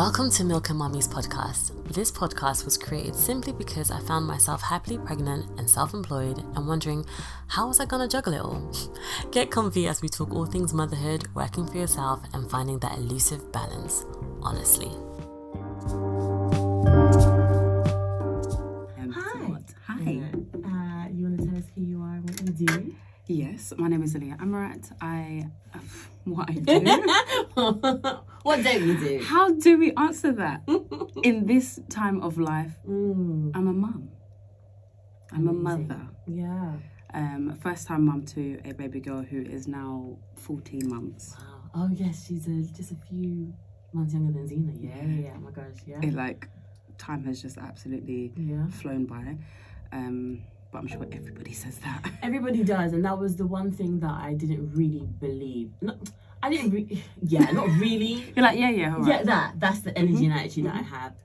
Welcome to Milk and Mummies podcast. This podcast was created simply because I found myself happily pregnant and self-employed and wondering, how was I going to juggle it all? Get comfy as we talk all things motherhood, working for yourself and finding that elusive balance, honestly. Hi. You want to tell us who you are and what you do? Yes, my name is Aahliyah Amerat. What I do? What don't you do? How do we answer that? In this time of life, I'm a mum. I'm a mother. Yeah. First time mum to a baby girl who is now 14 months. Wow. Oh yes, she's just a few months younger than Zena. Yeah. Oh my gosh, yeah. Time has just absolutely flown by. But I'm sure everybody says that. Everybody does, and that was the one thing that I didn't really believe. Not really. You're like, yeah, all right. Yeah, that's the energy and attitude that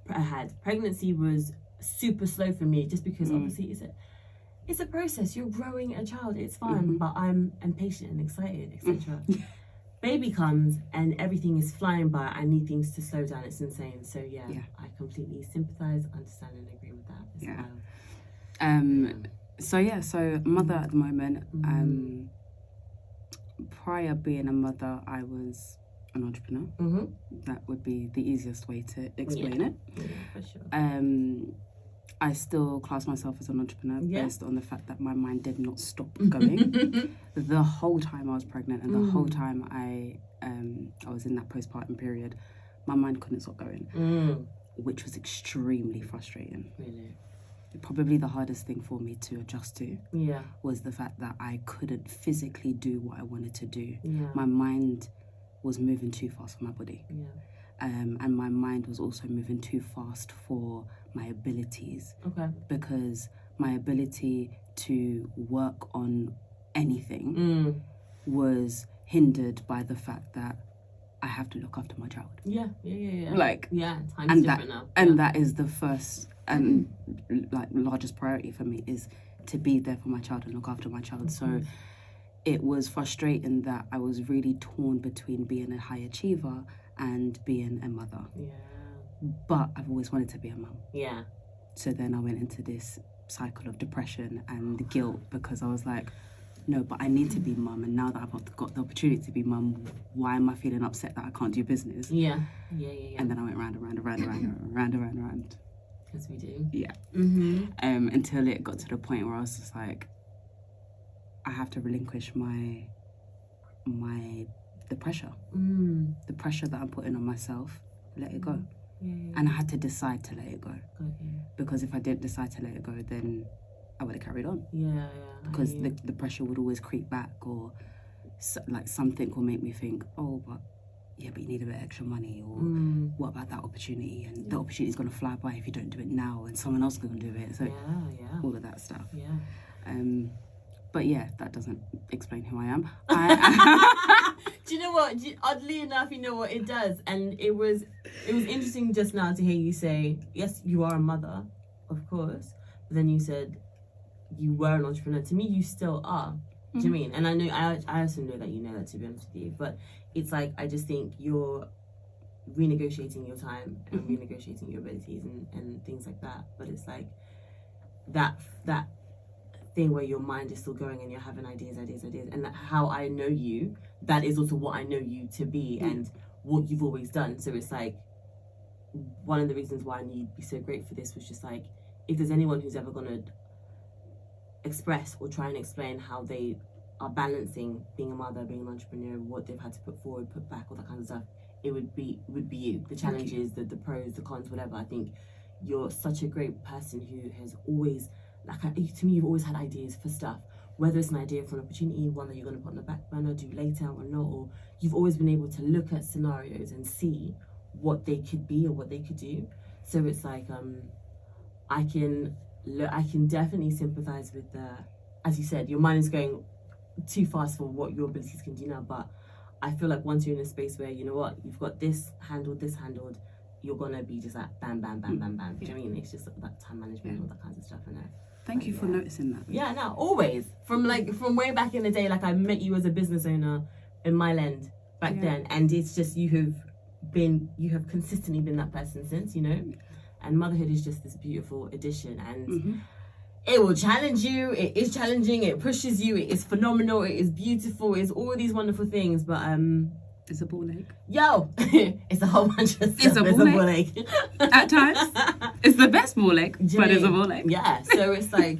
I had. Pregnancy was super slow for me, just because obviously it's a process. You're growing a child. It's fine, but I'm impatient and excited, etc. Baby comes and everything is flying by. I need things to slow down. It's insane. So yeah. I completely sympathise, understand, and agree with that as well. So mother at the moment. Prior being a mother, I was an entrepreneur. That would be the easiest way to explain it. Yeah, for sure. I still class myself as an entrepreneur based on the fact that my mind did not stop going the whole time I was pregnant and the whole time I was in that postpartum period. My mind couldn't stop going, which was extremely frustrating. Really? Probably the hardest thing for me to adjust to was the fact that I couldn't physically do what I wanted to do. My mind was moving too fast for my body. And my mind was also moving too fast for my abilities. Because my ability to work on anything was hindered by the fact that I have to look after my child. Time's different now. And that is the first and largest priority for me, is to be there for my child and look after my child. So it was frustrating that I was really torn between being a high achiever and being a mother. But I've always wanted to be a mum. So then I went into this cycle of depression and guilt, because I was like, no, but I need to be mum, and now that I've got the opportunity to be mum, why am I feeling upset that I can't do business? And then I went round and round. As we do. Until it got to the point where I was just like, I have to relinquish the pressure. The pressure that I'm putting on myself, let it go. And I had to decide to let it go. Because if I didn't decide to let it go, then I would have carried on. Because the pressure would always creep back, or something will make me think, but you need a bit of extra money, or what about that opportunity? And the opportunity is going to fly by if you don't do it now, and someone else is going to do it. So all of that stuff. But that doesn't explain who I am. Do you know what? Oddly enough, you know what it does, and it was interesting just now to hear you say, yes, you are a mother, of course, but then you said you were an entrepreneur. To me, you still are. Do you know what I mean? And I know I also know that you know that, to be honest with you, but it's like, I just think you're renegotiating your time and renegotiating your abilities and things like that. But it's like that thing where your mind is still going and you're having ideas, and how I know you, that is also what I know you to be and what you've always done. So it's like, one of the reasons why I need to be so great for this was just like, if there's anyone who's ever going to express or try and explain how they are balancing being a mother, being an entrepreneur, what they've had to put forward, put back, all that kind of stuff, it would be you. The challenges, the pros, the cons, whatever. I think you're such a great person who has always, to me, you've always had ideas for stuff, whether it's an idea for an opportunity, one that you're going to put on the back burner, do later or not, or you've always been able to look at scenarios and see what they could be or what they could do. So it's like, I can definitely sympathise with as you said, your mind is going too fast for what your abilities can do now, but I feel like once you're in a space where, you know what, you've got this handled, you're gonna be just like bam, bam, bam, bam, bam. Do you know what I mean? It's just that time management, all that kinds of stuff. I know. Thank you for noticing that. Yeah, no, always. From way back in the day, I met you as a business owner in Myland back then, and it's just, you have have consistently been that person since, you know, and motherhood is just this beautiful addition, and it will challenge you. It is challenging. It pushes you. It is phenomenal. It is beautiful. It's all these wonderful things, but it's a ball ache. Yo, it's a whole bunch of stuff. It's a ball ache. At times, it's the best ball ache, but it's a ball ache. Yeah, so it's like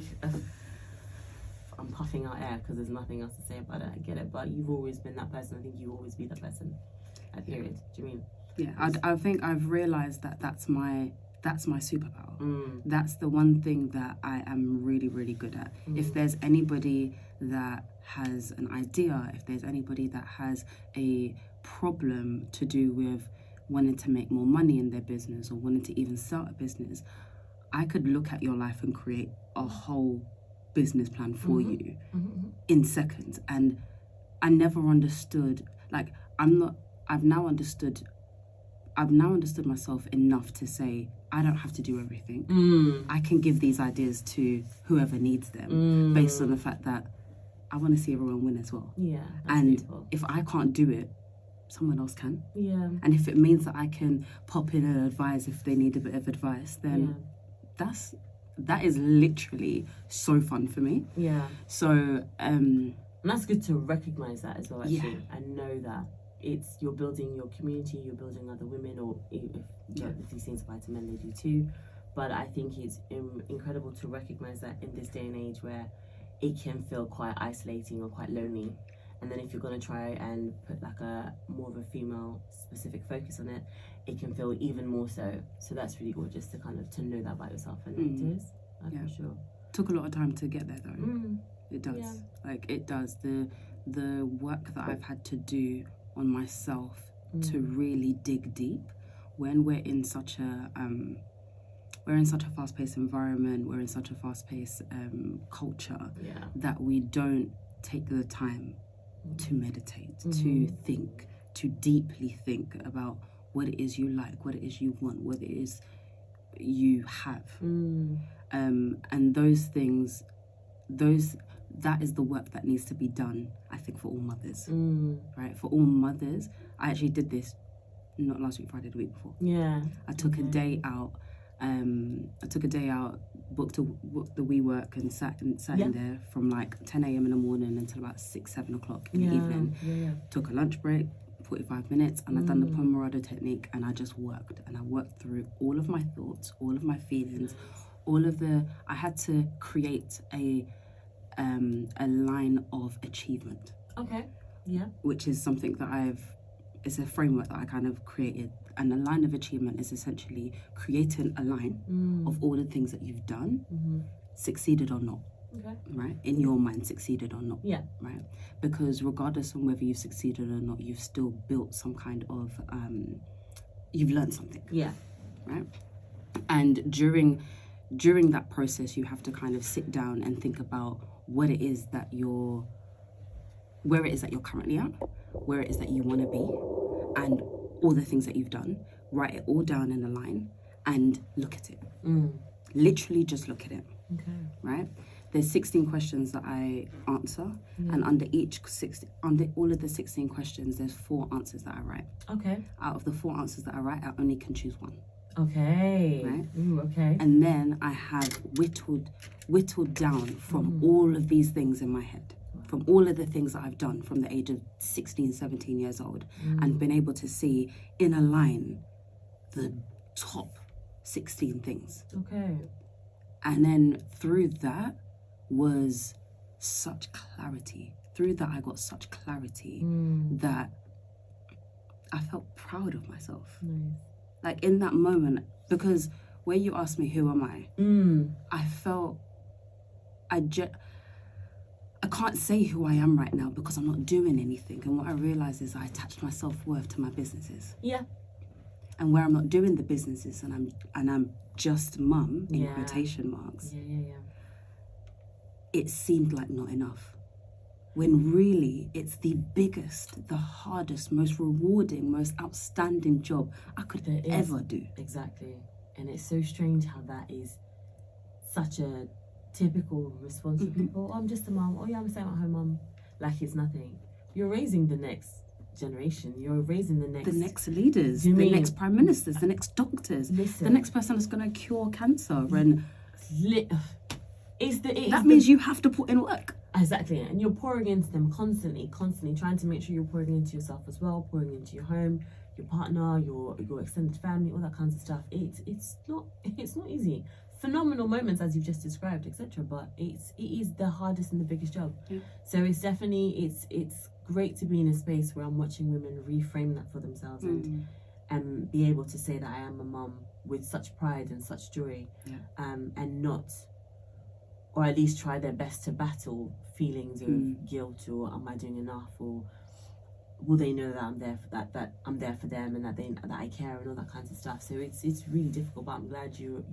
I'm puffing out air because there's nothing else to say about it. I get it, but you've always been that person. I think you always be that person. Period. Do you mean? Yeah, I think I've realised that that's my superpower. That's the one thing that I am really, really good at. If there's anybody that has an idea, if there's anybody that has a problem to do with wanting to make more money in their business or wanting to even start a business, I could look at your life and create a whole business plan for you in seconds. And I never understood, like, I've now understood myself enough to say I don't have to do everything. I can give these ideas to whoever needs them based on the fact that I want to see everyone win as well. Yeah. And beautiful. if I can't do it, someone else can. Yeah. And if it means that I can pop in and advise if they need a bit of advice, then that is literally so fun for me. Yeah. So and that's good to recognize that as well, actually, Yeah. and know that you're building your community, you're building other women, or if these things apply to men, they do too. But I think it's incredible to recognize that in this day and age where it can feel quite isolating or quite lonely. And then if you're going to try and put like a more of a female specific focus on it, it can feel even more so. So that's really gorgeous to kind of to know that about yourself, and it is, for sure. Took a lot of time to get there though. It does. Yeah. Like it does. The work that I've had to do on myself to really dig deep when we're in such a fast-paced environment, we're in such a fast-paced culture that we don't take the time to meditate, to think, to deeply think about what it is you like, what it is you want, what it is you have. And those things, that is the work that needs to be done, I think, for all mothers. Right? For all mothers. I actually did this not last week, Friday, the week before. Yeah. I took a day out. Booked the WeWork and sat in there from like 10 a.m. in the morning until about 6-7 o'clock in the evening. Took a lunch break, 45 minutes, and I've done the Pomodoro technique, and I just worked. And I worked through all of my thoughts, all of my feelings, I had to create a line of achievement. Okay. Yeah. Which is something that it's a framework that I kind of created. And a line of achievement is essentially creating a line of all the things that you've done, succeeded or not. Okay. Right? In your mind, succeeded or not. Yeah. Right? Because regardless of whether you've succeeded or not, you've still built some kind of, you've learned something. Yeah. Right? And during that process, you have to kind of sit down and think about where it is that you're currently at, where it is that you want to be, and all the things that you've done. Write it all down in a line and look at it. Literally just look at it. Okay. Right? There's 16 questions that I answer, and under all of the 16 questions, there's 4 answers that I write. Okay. Out of the 4 answers that I write, I only can choose one. Okay. Right? Okay. And then I have whittled down from all of these things in my head, from all of the things that I've done from the age of 16, 17 years old, and been able to see in a line the top 16 things. Okay. And then through that was such clarity. Through that I got such clarity that I felt proud of myself. Nice. Like in that moment, because when you asked me who am I, I felt I can't say who I am right now because I'm not doing anything. And what I realized is I attached my self-worth to my businesses. Yeah. And where I'm not doing the businesses and I'm just mum in quotation marks. Yeah. It seemed like not enough. When really it's the biggest, the hardest, most rewarding, most outstanding job I could ever do. Exactly. And it's so strange how that is such a typical response to people. Oh, I'm just a mum. Oh yeah, I'm a stay-at-home mum. Like it's nothing. You're raising the next generation. You're raising the next leaders, Do you the mean- next prime ministers, the next doctors, Listen. the next person that's going to cure cancer. And that means you have to put in work. Exactly, and you're pouring into them constantly, trying to make sure you're pouring into yourself as well, pouring into your home, your partner, your extended family, all that kinds of stuff. It's not easy. Phenomenal moments as you've just described, etc. But it is the hardest and the biggest job. Yeah. So it's definitely it's great to be in a space where I'm watching women reframe that for themselves and be able to say that I am a mum with such pride and such joy, and not, or at least try their best to battle feelings of guilt, or am I doing enough, or will they know that I'm there for that I'm there for them, and that I care, and all that kinds of stuff. So it's really difficult, but I'm glad you've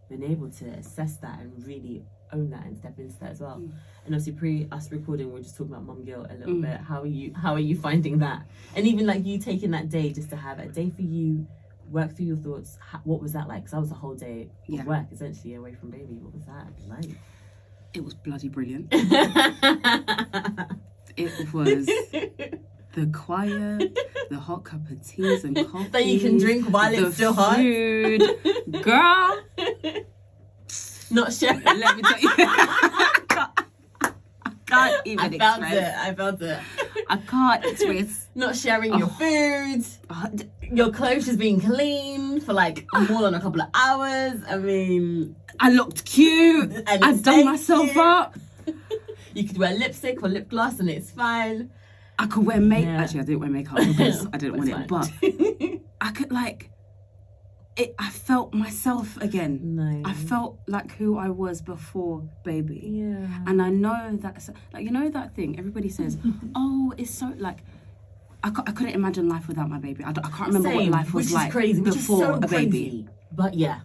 been able to assess that and really own that and step into that as well. And obviously pre us recording, we're just talking about mum guilt a little bit. How are you finding that? And even like you taking that day just to have a day for you, work through your thoughts. What was that like? Because that was a whole day of work essentially away from baby. What was that like? It was bloody brilliant. It was the quiet, the hot cup of teas and coffee that you can drink while it's still hot. Food, girl. Not sharing. Let me tell you. I can't even express. I felt it. I can't express. Not sharing your food. Your clothes just being clean for like more than a couple of hours. I mean, I looked cute. I've done myself up. You could wear lipstick or lip gloss and it's fine. I could wear makeup. Actually, I didn't wear makeup because I didn't want it. But I could I felt myself again. Nice. I felt like who I was before baby. Yeah. And I know that, like, you know that thing everybody says, oh, it's so, like, I couldn't imagine life without my baby. I can't remember what life was like before a baby. But yeah.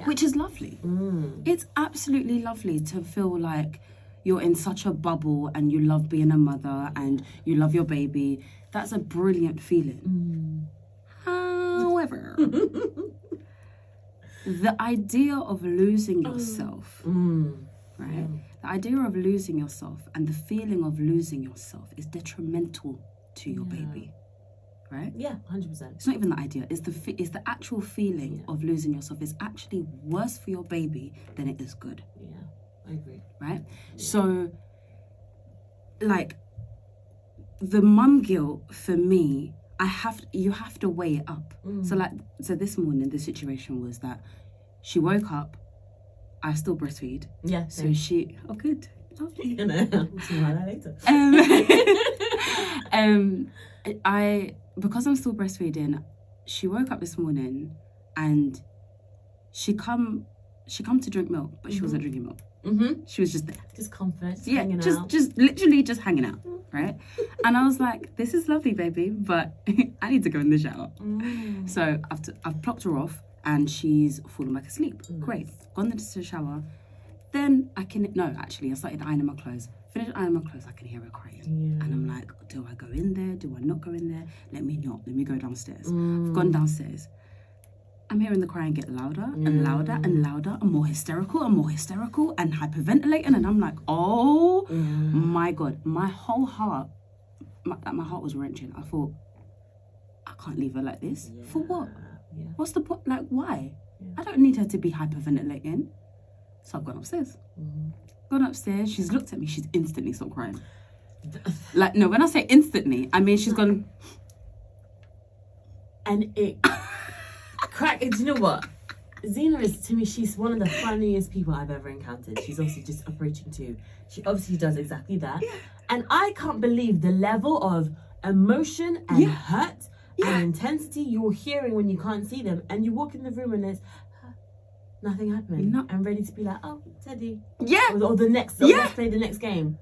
Which is lovely. It's absolutely lovely to feel like you're in such a bubble and you love being a mother and you love your baby. That's a brilliant feeling. However, the idea of losing yourself, right? The idea of losing yourself and the feeling of losing yourself is detrimental to your baby, right? Yeah, 100%. It's not even the idea. It's the actual feeling of losing yourself is actually worse for your baby than it is good. Yeah, I agree. Right? Yeah. So, like, the mum guilt for me, you have to weigh it up. So this morning the situation was that she woke up, I still breastfeed. Yeah. So she good. Lovely. You know, we'll see about that later. Because I'm still breastfeeding, she woke up this morning and she come to drink milk, but she wasn't drinking milk. She was just there. Just comfort. Yeah, hanging out. just literally just hanging out, right? And I was like, this is lovely, baby, but I need to go in the shower. So I've plopped her off and she's fallen back asleep. Great. Gone into the shower. Then I started ironing my clothes. Finished ironing my clothes, I can hear her crying. Yeah. And I'm like, do I go in there? Do I not go in there? Let me go downstairs. I've gone downstairs. I'm hearing the crying get louder and louder and louder and more hysterical and hyperventilating. And I'm like, oh my God, my whole heart, my heart was wrenching. I thought, I can't leave her like this. Yeah. For what? Yeah. What's the point? Like, why? Yeah. I don't need her to be hyperventilating. So I've gone upstairs. Gone upstairs, she's looked at me, she's instantly stopped crying. Like, no, when I say instantly, I mean she's gone. And it... Do you know what? Zena is, to me, she's one of the funniest people I've ever encountered. She's obviously just approaching too. She obviously does exactly that. Yeah. And I can't believe the level of emotion and hurt and intensity you're hearing when you can't see them. And you walk in the room and there's nothing happening. I'm ready to be like, oh, Teddy. Yeah. Or let's play the next game.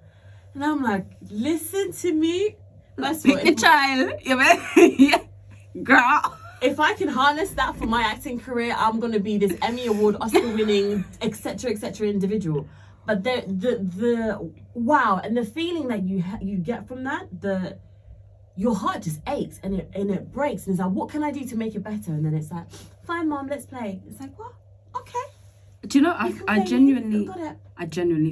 And I'm like, listen to me. Pick the child. Yeah. Girl. If I can harness that for my acting career, I'm gonna be this Emmy Award, Oscar-winning, etc., individual. But the wow, and the feeling that you get from that, your heart just aches and it breaks, and it's like, what can I do to make it better? And then it's like, fine, Mom, let's play. It's like, what? Okay. Do you know? I genuinely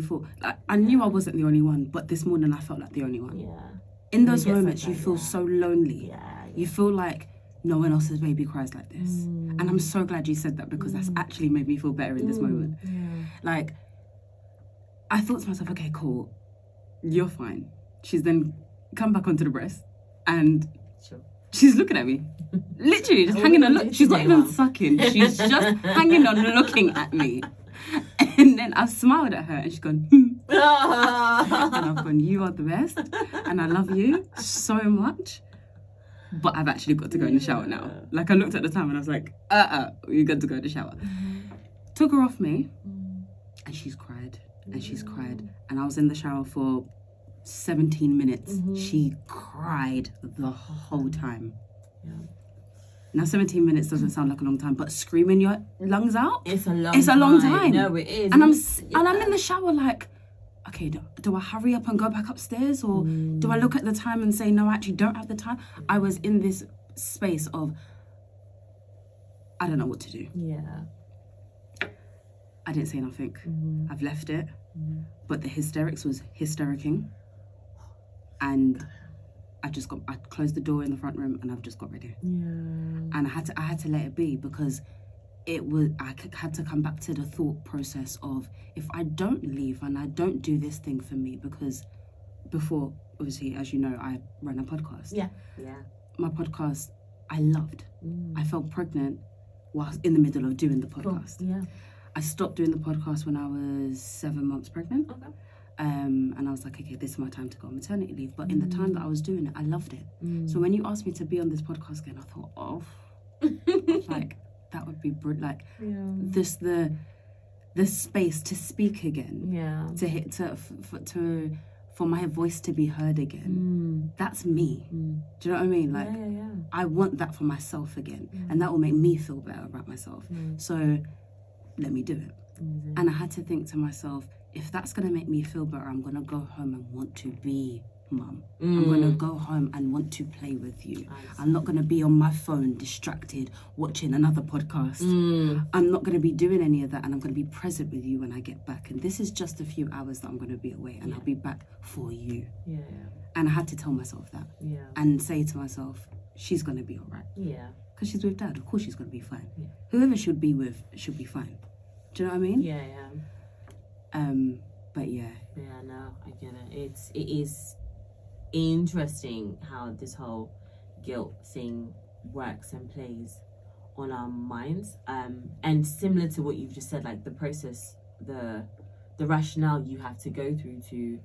thought. I knew I wasn't the only one, but this morning I felt like the only one. Yeah. In those it gets moments, like you that, feel yeah. so lonely. Yeah. You feel like no one else's baby cries like this. And I'm so glad you said that, because that's actually made me feel better in this moment. Yeah. Like, I thought to myself, okay, cool, you're fine. She's then come back onto the breast, and Sure. she's looking at me. Literally, just hanging on. She's not even sucking. She's just hanging on, looking at me. And then I've smiled at her, and she's gone, and I've gone, you are the best, and I love you so much. But I've actually got to go in the shower now. Like, I looked at the time and I was like, you got to go in the shower. Took her off me, and she's cried, and she's cried. And I was in the shower for 17 minutes. She cried the whole time. Yeah. Now, 17 minutes doesn't sound like a long time, but screaming your lungs out, It's a long time. No, it is. And I'm in the shower like, okay, do I hurry up and go back upstairs, or do I look at the time and say, no, I actually don't have the time? I was in this space of, I don't know what to do. Yeah. I didn't say nothing. I've left it. But the hysterics was hystericing. And I closed the door in the front room, and I've just got ready. Yeah. And I had to let it be, because I had to come back to the thought process of, if I don't leave and I don't do this thing for me, because before, obviously, as you know, I ran a podcast. Yeah. My podcast, I loved. I felt pregnant whilst in the middle of doing the podcast. Cool. Yeah. I stopped doing the podcast when I was 7 months pregnant. Okay. And I was like, okay, this is my time to go on maternity leave. But in the time that I was doing it, I loved it. So when you asked me to be on this podcast again, I thought, like, that would be like, this the space to speak again. Yeah. For my voice to be heard again. That's me. Do you know what I mean? Like, I want that for myself again, and that will make me feel better about myself. So let me do it. And I had to think to myself, if that's going to make me feel better, I'm going to go home and want to be mum. I'm going to go home and want to play with you. I'm not going to be on my phone distracted watching another podcast. I'm not going to be doing any of that, and I'm going to be present with you when I get back. And this is just a few hours that I'm going to be away, and I'll be back for you. Yeah. And I had to tell myself that. Yeah. And say to myself, she's going to be all right. Yeah. Because she's with dad. Of course she's going to be fine. Yeah. Whoever she'll be with should be fine. Do you know what I mean? Yeah. But yeah. Yeah, no, I get it. It is interesting how this whole guilt thing works and plays on our minds. And similar to what you've just said, like the process, the rationale you have to go through to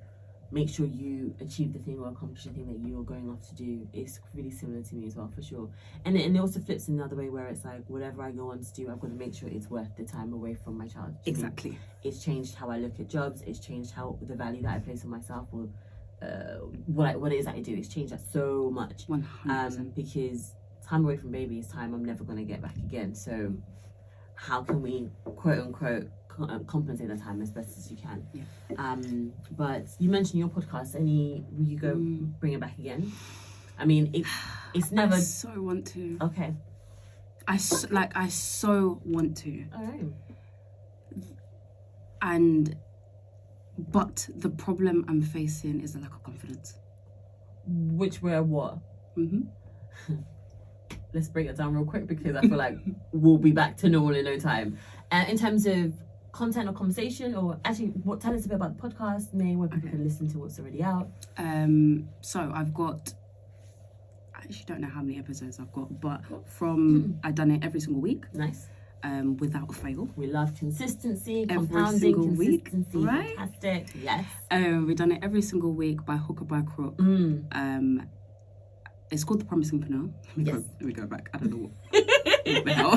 make sure you achieve the thing or accomplish the thing that you're going off to do is really similar to me as well, for sure. And it also flips in the other way, where it's like, whatever I go on to do, I've got to make sure it's worth the time away from my child. Exactly. It's changed how I look at jobs. It's changed the value that I place on myself, or what it is that I do. It's changed that so much. 100%. Because time away from baby is time I'm never going to get back again. So how can we, quote unquote, compensate that time as best as you can? Yeah. But you mentioned your podcast. Will you go bring it back again? I mean, it's never. I so want to. Okay. I so want to. All right. But the problem I'm facing is a lack of confidence. Which we're what? Let's break it down real quick, because I feel like we'll be back to normal in no time. In terms of content or conversation, or actually, tell us a bit about the podcast, where people can listen to what's already out. So I've got, I actually don't know how many episodes I've got, but I've done it every single week. Nice. Without fail. We love consistency, every compounding single week, consistency. right? Fantastic. Yes. We've done it every single week by hook or by crook. It's called The Promising Preneur. Let me go back. I don't know what the hell.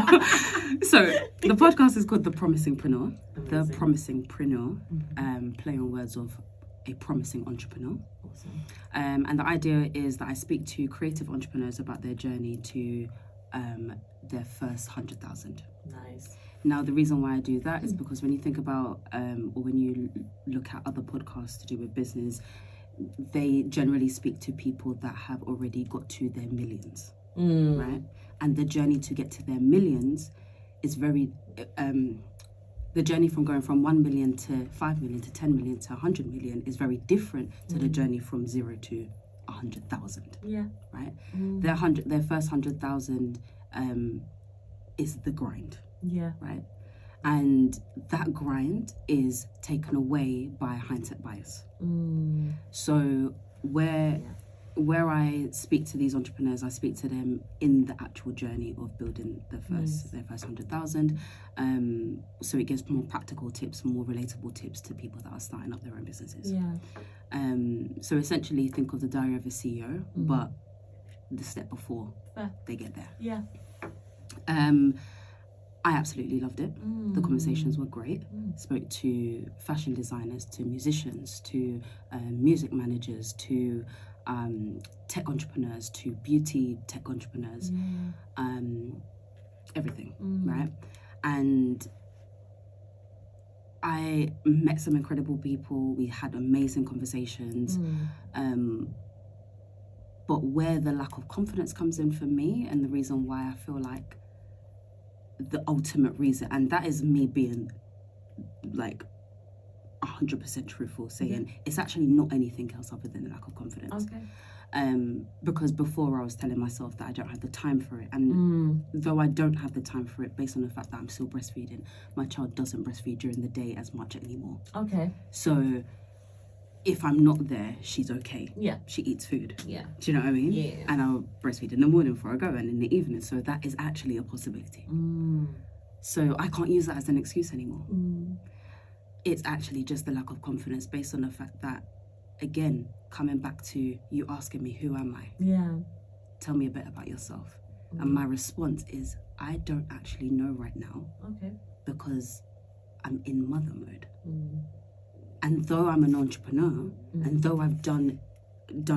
So the podcast is called The Promising Preneur. Amazing. The Promising Preneur. Play on words of a promising entrepreneur. Awesome. And the idea is that I speak to creative entrepreneurs about their journey to their first 100,000. Nice. Now, the reason why I do that is because when you think about, or when you look at other podcasts to do with business, they generally speak to people that have already got to their millions, right? And the journey to get to their millions is very, the journey from going from 1 million to 5 million to 10 million to 100 million is very different to the journey from 0 to 100,000. Yeah. Right? Mm. Their first 100,000 is the grind. Yeah. Right? And that grind is taken away by hindsight bias. Mm. So where I speak to these entrepreneurs, I speak to them in the actual journey of building their first 100,000. So it gives more practical tips, more relatable tips to people that are starting up their own businesses. Yeah. So essentially, think of the Diary of a CEO, but the step before they get there. Yeah. I absolutely loved it. The conversations were great. Spoke to fashion designers, to musicians, to music managers, to tech entrepreneurs, to beauty tech entrepreneurs, everything, right? And I met some incredible people. We had amazing conversations. But where the lack of confidence comes in for me, and the reason why I feel like the ultimate reason, and that is me being like 100% truthful, saying it's actually not anything else other than a lack of confidence. Because before I was telling myself that I don't have the time for it, and though I don't have the time for it, based on the fact that I'm still breastfeeding, my child doesn't breastfeed during the day as much anymore. So if I'm not there, she's okay. She eats food. Do you know what I mean? And I'll breastfeed in the morning before I go, and in the evening. So that is actually a possibility. So I can't use that as an excuse anymore. It's actually just the lack of confidence, based on the fact that, again, coming back to you asking me, who am I? Tell me a bit about yourself. And my response is, I don't actually know right now. Because I'm in mother mode. And though I'm an entrepreneur, and though I've done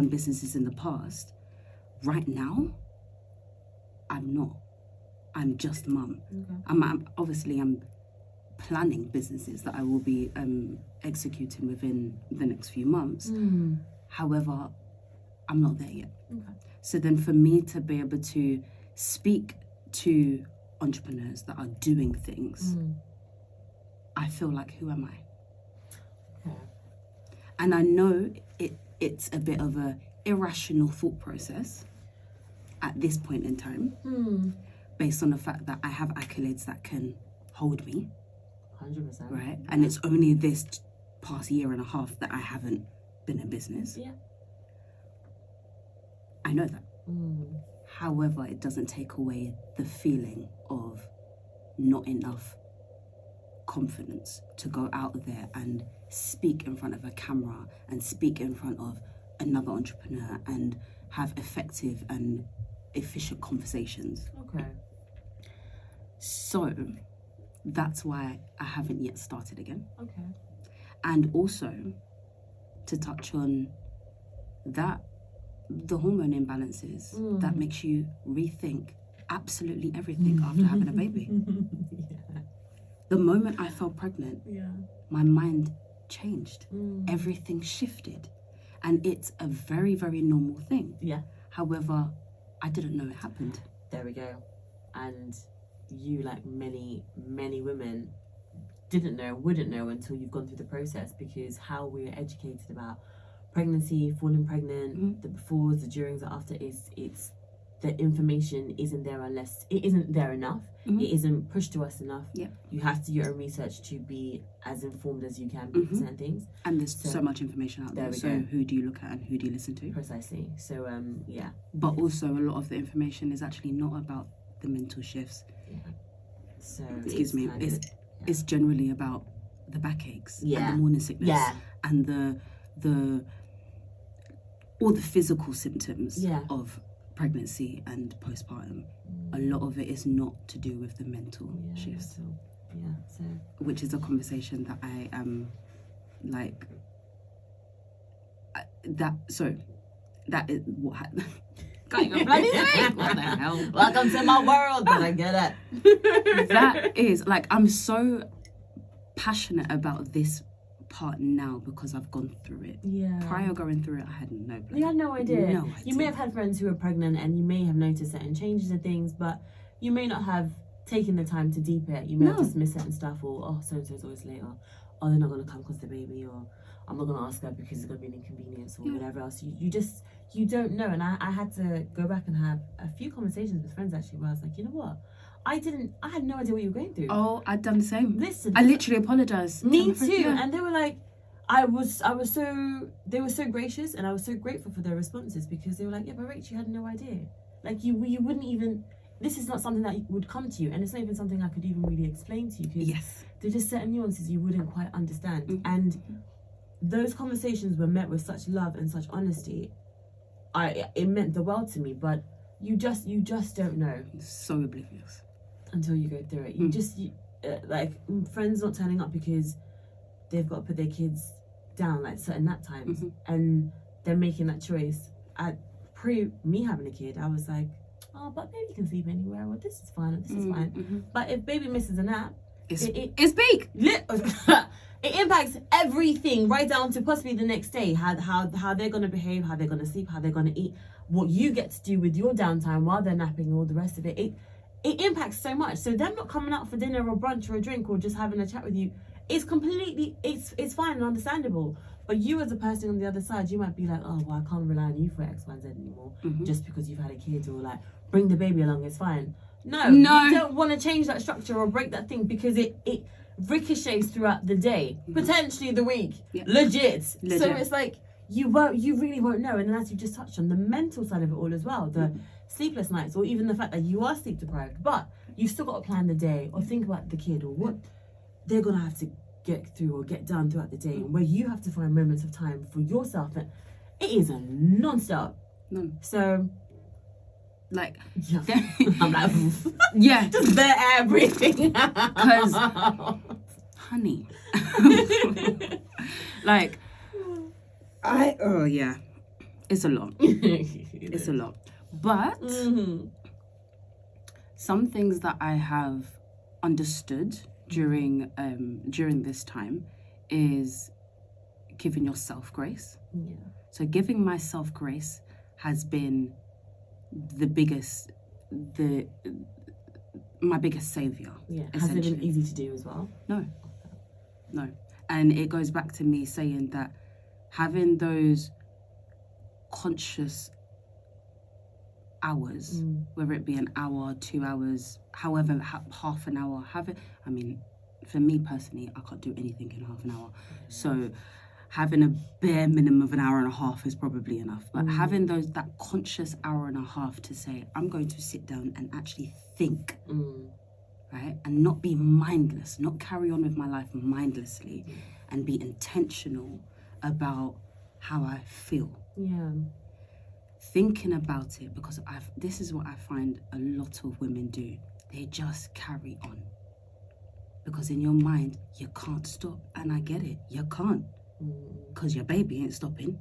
businesses in the past, right now, I'm not. I'm just mum. I'm planning businesses that I will be executing within the next few months. However, I'm not there yet. So then for me to be able to speak to entrepreneurs that are doing things, I feel like, who am I? And I know it's a bit of a irrational thought process at this point in time, based on the fact that I have accolades that can hold me. 100%. Right? And it's only this past year and a half that I haven't been in business. I know that. However, it doesn't take away the feeling of not enough confidence to go out there and speak in front of a camera and speak in front of another entrepreneur and have effective and efficient conversations. So that's why I haven't yet started again. And also to touch on that, the hormone imbalances that makes you rethink absolutely everything after having a baby. The moment I fell pregnant, my mind changed. Everything shifted. And it's a very, very normal thing. However, I didn't know it happened. There we go. And you, like many women, wouldn't know until you've gone through the process, because how we're educated about pregnancy, falling pregnant, the befores, the durings, the after, it's the information isn't there unless it isn't there enough. It isn't pushed to us enough. You have to do your own research to be as informed as you can be for certain things. And there's so much information out there. So who do you look at and who do you listen to? Precisely. So But also a lot of the information is actually not about the mental shifts. So it's generally about the backaches and the morning sickness and the all the physical symptoms of pregnancy and postpartum. A lot of it is not to do with the mental shifts. Which is a conversation that I am like that is what Got your bloody thing. What the hell? Welcome to my world, but I get it. That is like, I'm so passionate about this part now because I've gone through it. Prior going through it, I had no plan. You had no idea. No idea. You may have had friends who were pregnant and you may have noticed certain changes and things, but you may not have taken the time to deep it. You may have just missed certain stuff, or so and so's always late, or they're not going to come because the baby, or I'm not gonna ask her because it's gonna be an inconvenience or whatever else. You don't know. And I had to go back and have a few conversations with friends actually where I was like, you know what? I had no idea what you were going through. Oh, I'd done the same. Listen, I literally apologized. Me too. And they were like, they were so gracious, and I was so grateful for their responses, because they were like, yeah, but Rach, you had no idea. Like you wouldn't even. This is not something that would come to you, and it's not even something I could even really explain to you, because there's just certain nuances you wouldn't quite understand. And those conversations were met with such love and such honesty. It meant the world to me, but you just don't know. So oblivious until you go through it. You just like friends not turning up because they've got to put their kids down like certain nap times, and they're making that choice. Pre me having a kid, I was like, oh, but baby can sleep anywhere, or this is fine, or this is fine. But if baby misses a nap, it's big. It impacts everything, right down to possibly the next day, how they're gonna behave, how they're gonna sleep, how they're gonna eat, what you get to do with your downtime while they're napping, and all the rest of it. It impacts so much. So them not coming out for dinner or brunch or a drink or just having a chat with you, it's completely, it's fine and understandable. But you as a person on the other side, you might be like, oh, well, I can't rely on you for X, Y, Z anymore, just because you've had a kid, or like, bring the baby along, it's fine. No. You don't want to change that structure or break that thing, because it ricochets throughout the day, potentially the week, legit. So it's like, you really won't know. And then, as you just touched on, the mental side of it all as well, the sleepless nights, or even the fact that you are sleep deprived, but you've still got to plan the day or think about the kid or what they're gonna have to get through or get done throughout the day, and where you have to find moments of time for yourself. And it is a non-stop. So like I'm like just bare air breathing, because honey like it's a lot. It's a lot. But some things that I have understood during this time is giving yourself grace. So giving myself grace has been my biggest savior. Has it been easy to do as well? No. And it goes back to me saying that having those conscious hours, whether it be an hour, 2 hours, however, half an hour, I mean, for me personally, I can't do anything in half an hour. So having a bare minimum of an hour and a half is probably enough. But having that conscious hour and a half to say, I'm going to sit down and actually think, right? And not be mindless, not carry on with my life mindlessly, and be intentional about how I feel. Thinking about it, because this is what I find a lot of women do. They just carry on. Because in your mind, you can't stop. And I get it, you can't. Because your baby ain't stopping.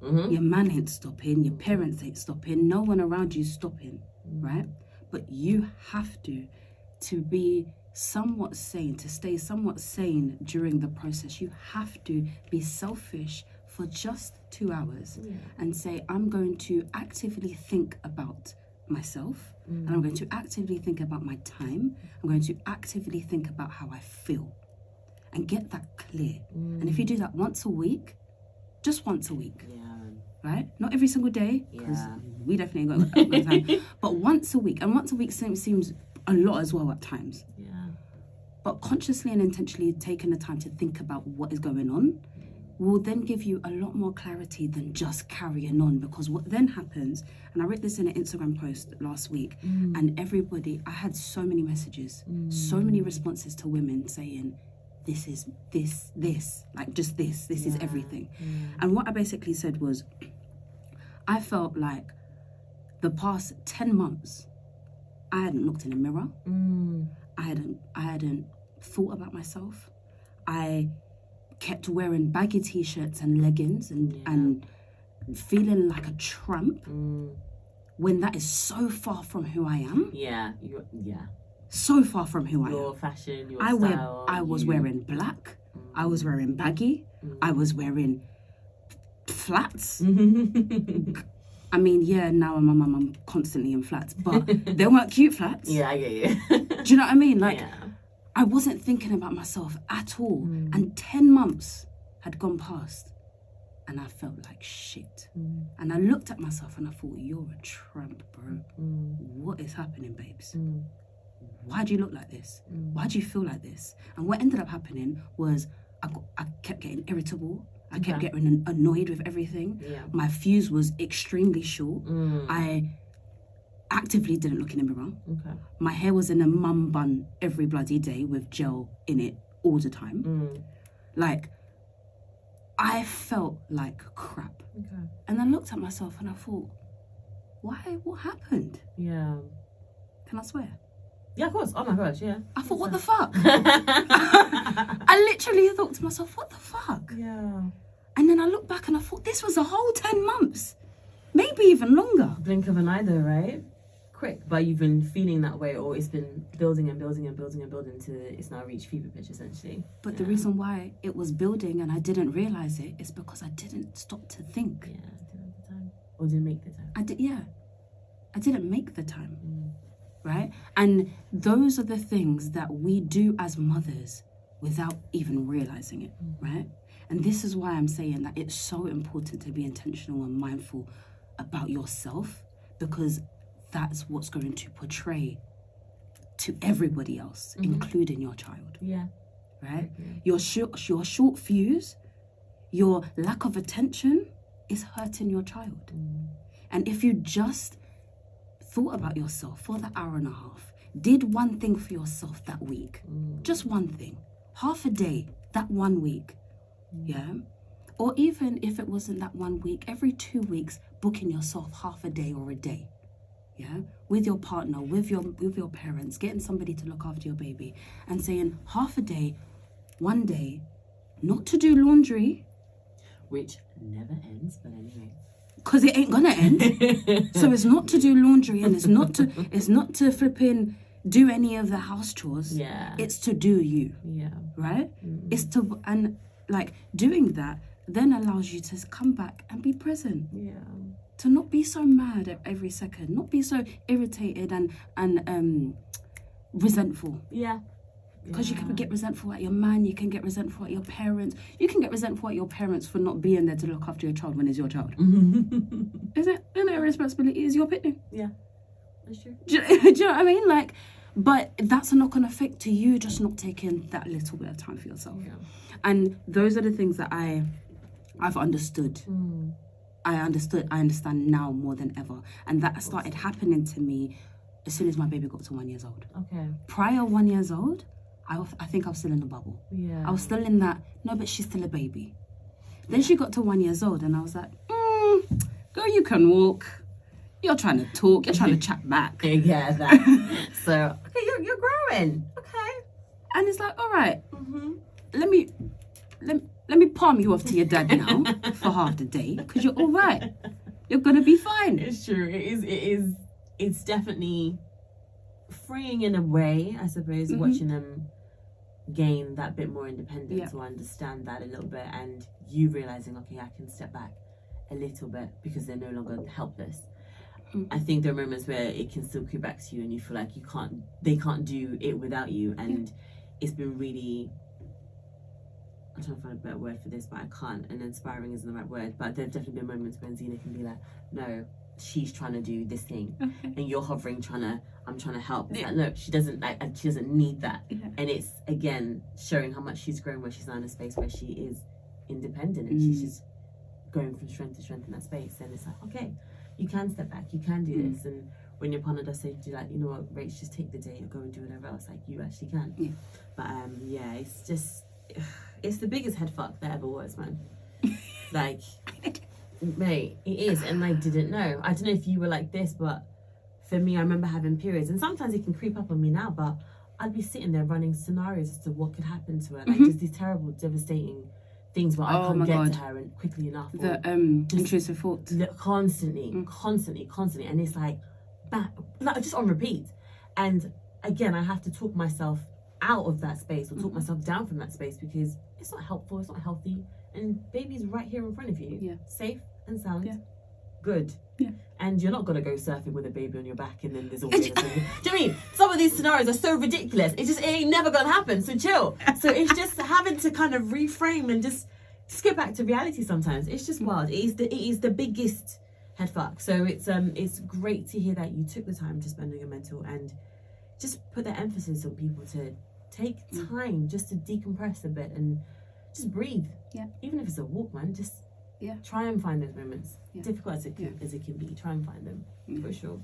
Your man ain't stopping. Your parents ain't stopping. No one around you is stopping, right? But you have to be somewhat sane, to stay somewhat sane during the process. You have to be selfish for just 2 hours and say, I'm going to actively think about myself, and I'm going to actively think about my time. I'm going to actively think about how I feel, and get that clear. And if you do that once a week, just once a week, right? Not every single day, because we definitely ain't got time, but once a week. And once a week seems a lot as well at times. But consciously and intentionally taking the time to think about what is going on will then give you a lot more clarity than just carrying on. Because what then happens, and I read this in an Instagram post last week, and I had so many messages, so many responses to women saying, this is like just this is everything. And what I basically said was, I felt like the past 10 months, I hadn't looked in a mirror. I hadn't thought about myself. I kept wearing baggy t-shirts and leggings and feeling like a tramp, when that is so far from who I am. So far from who I am. Your fashion, your style. I was wearing black. I was wearing baggy. I was wearing flats. I mean, now I'm constantly in flats, but they weren't cute flats. I get you. Do you know what I mean? Like, I wasn't thinking about myself at all. And 10 months had gone past, and I felt like shit. And I looked at myself and I thought, you're a tramp, bro. What is happening, babes? Why do you look like this? Why do you feel like this? And what ended up happening was I kept getting irritable. I kept getting annoyed with everything. Yeah. My fuse was extremely short. I actively didn't look in the mirror. Okay. My hair was in a mum bun every bloody day with gel in it all the time. Like, I felt like crap. Okay. And I looked at myself and I thought, why? What happened? Yeah. Can I swear? Yeah, of course. Oh my gosh, yeah. I thought, what the fuck? I literally thought to myself, what the fuck? Yeah. And then I looked back and I thought, this was a whole 10 months. Maybe even longer. Blink of an eye though, right? Quick. But you've been feeling that way, or it's been building and building and building and building until it's now reached fever pitch, essentially. But the reason why it was building and I didn't realise it is because I didn't stop to think. Yeah, didn't have the time. Or didn't make the time. I didn't make the time. Right? And those are the things that we do as mothers without even realising it, right? And this is why I'm saying that it's so important to be intentional and mindful about yourself, because that's what's going to portray to everybody else, including your child. Yeah. Right? Your short fuse, your lack of attention is hurting your child. And if you just thought about yourself for that hour and a half, did one thing for yourself that week, just one thing, half a day, that 1 week, yeah? Or even if it wasn't that 1 week, every 2 weeks, booking yourself half a day or a day, yeah? With your partner, with your parents, getting somebody to look after your baby, and saying half a day, 1 day, not to do laundry. Which never ends, but anyway. Because it ain't gonna end. So it's not to do laundry, and it's not to flipping do any of the house chores. Yeah. It's to do you. Yeah. Right? It's to, and like doing that then allows you to come back and be present. Yeah. To not be so mad at every second, not be so irritated and resentful. Yeah. Because you can get resentful at your man, you can get resentful at your parents, you can get resentful at your parents for not being there to look after your child when it's your child. Isn't it a responsibility? Is your pitney? Yeah, that's true. Do you know what I mean? Like, but that's a knock-on effect to you just not taking that little bit of time for yourself. Yeah. And those are the things that I've understood. I understand now more than ever. And that started happening to me as soon as my baby got to 1 year old. Okay. Prior 1 year old, I think I was still in the bubble. Yeah. I was still in that, no, but she's still a baby. Then she got to 1 year old and I was like, girl, you can walk. You're trying to talk. You're trying to chat back. Yeah, that. So, okay, you're growing. Okay. And it's like, all right, let me palm you off to your dad now for half the day, because you're all right. You're going to be fine. It's true. It is. It's definitely freeing in a way, I suppose, watching them gain that bit more independence, or understand that a little bit, and you realizing, okay, I can step back a little bit because they're no longer helpless. I think there are moments where it can still creep back to you and you feel like they can't do it without you, and it's been really, I'm trying to find a better word for this, but I can't, and inspiring isn't the right word, but there have definitely been moments when Zena can be like, no, she's trying to do this thing, and you're hovering, I'm trying to help. It's like, no, she doesn't need that. And it's, again, showing how much she's grown, where she's now in a space where she is independent, and she's just going from strength to strength in that space. And it's like, okay, you can step back, you can do this. And when your partner does say to you, like, you know what, Rach, just take the day and go and do whatever else, like, you actually can. But it's just, it's the biggest head fuck that ever was, man. Like, mate, it is. And I didn't know. I don't know if you were like this, but for me, I remember having periods, and sometimes it can creep up on me now, but I'd be sitting there running scenarios as to what could happen to her, like just these terrible, devastating things where I can't get to her and quickly enough. The intrusive thoughts. Constantly, and it's like just on repeat. And again, I have to talk myself out of that space, or talk myself down from that space, because it's not helpful, it's not healthy, and baby's right here in front of you, safe and sound, good. And you're not gonna go surfing with a baby on your back and then there's always do you know what I mean? Some of these scenarios are so ridiculous. It ain't never gonna happen. So chill. So it's just having to kind of reframe and just just get back to reality sometimes. It's just wild. It is the biggest head fuck. So it's great to hear that you took the time to spend on your mental and just put that emphasis on people to take time just to decompress a bit and just breathe. Yeah. Even if it's a walk, man, just try and find those moments. Difficult as it can be, try and find them for sure.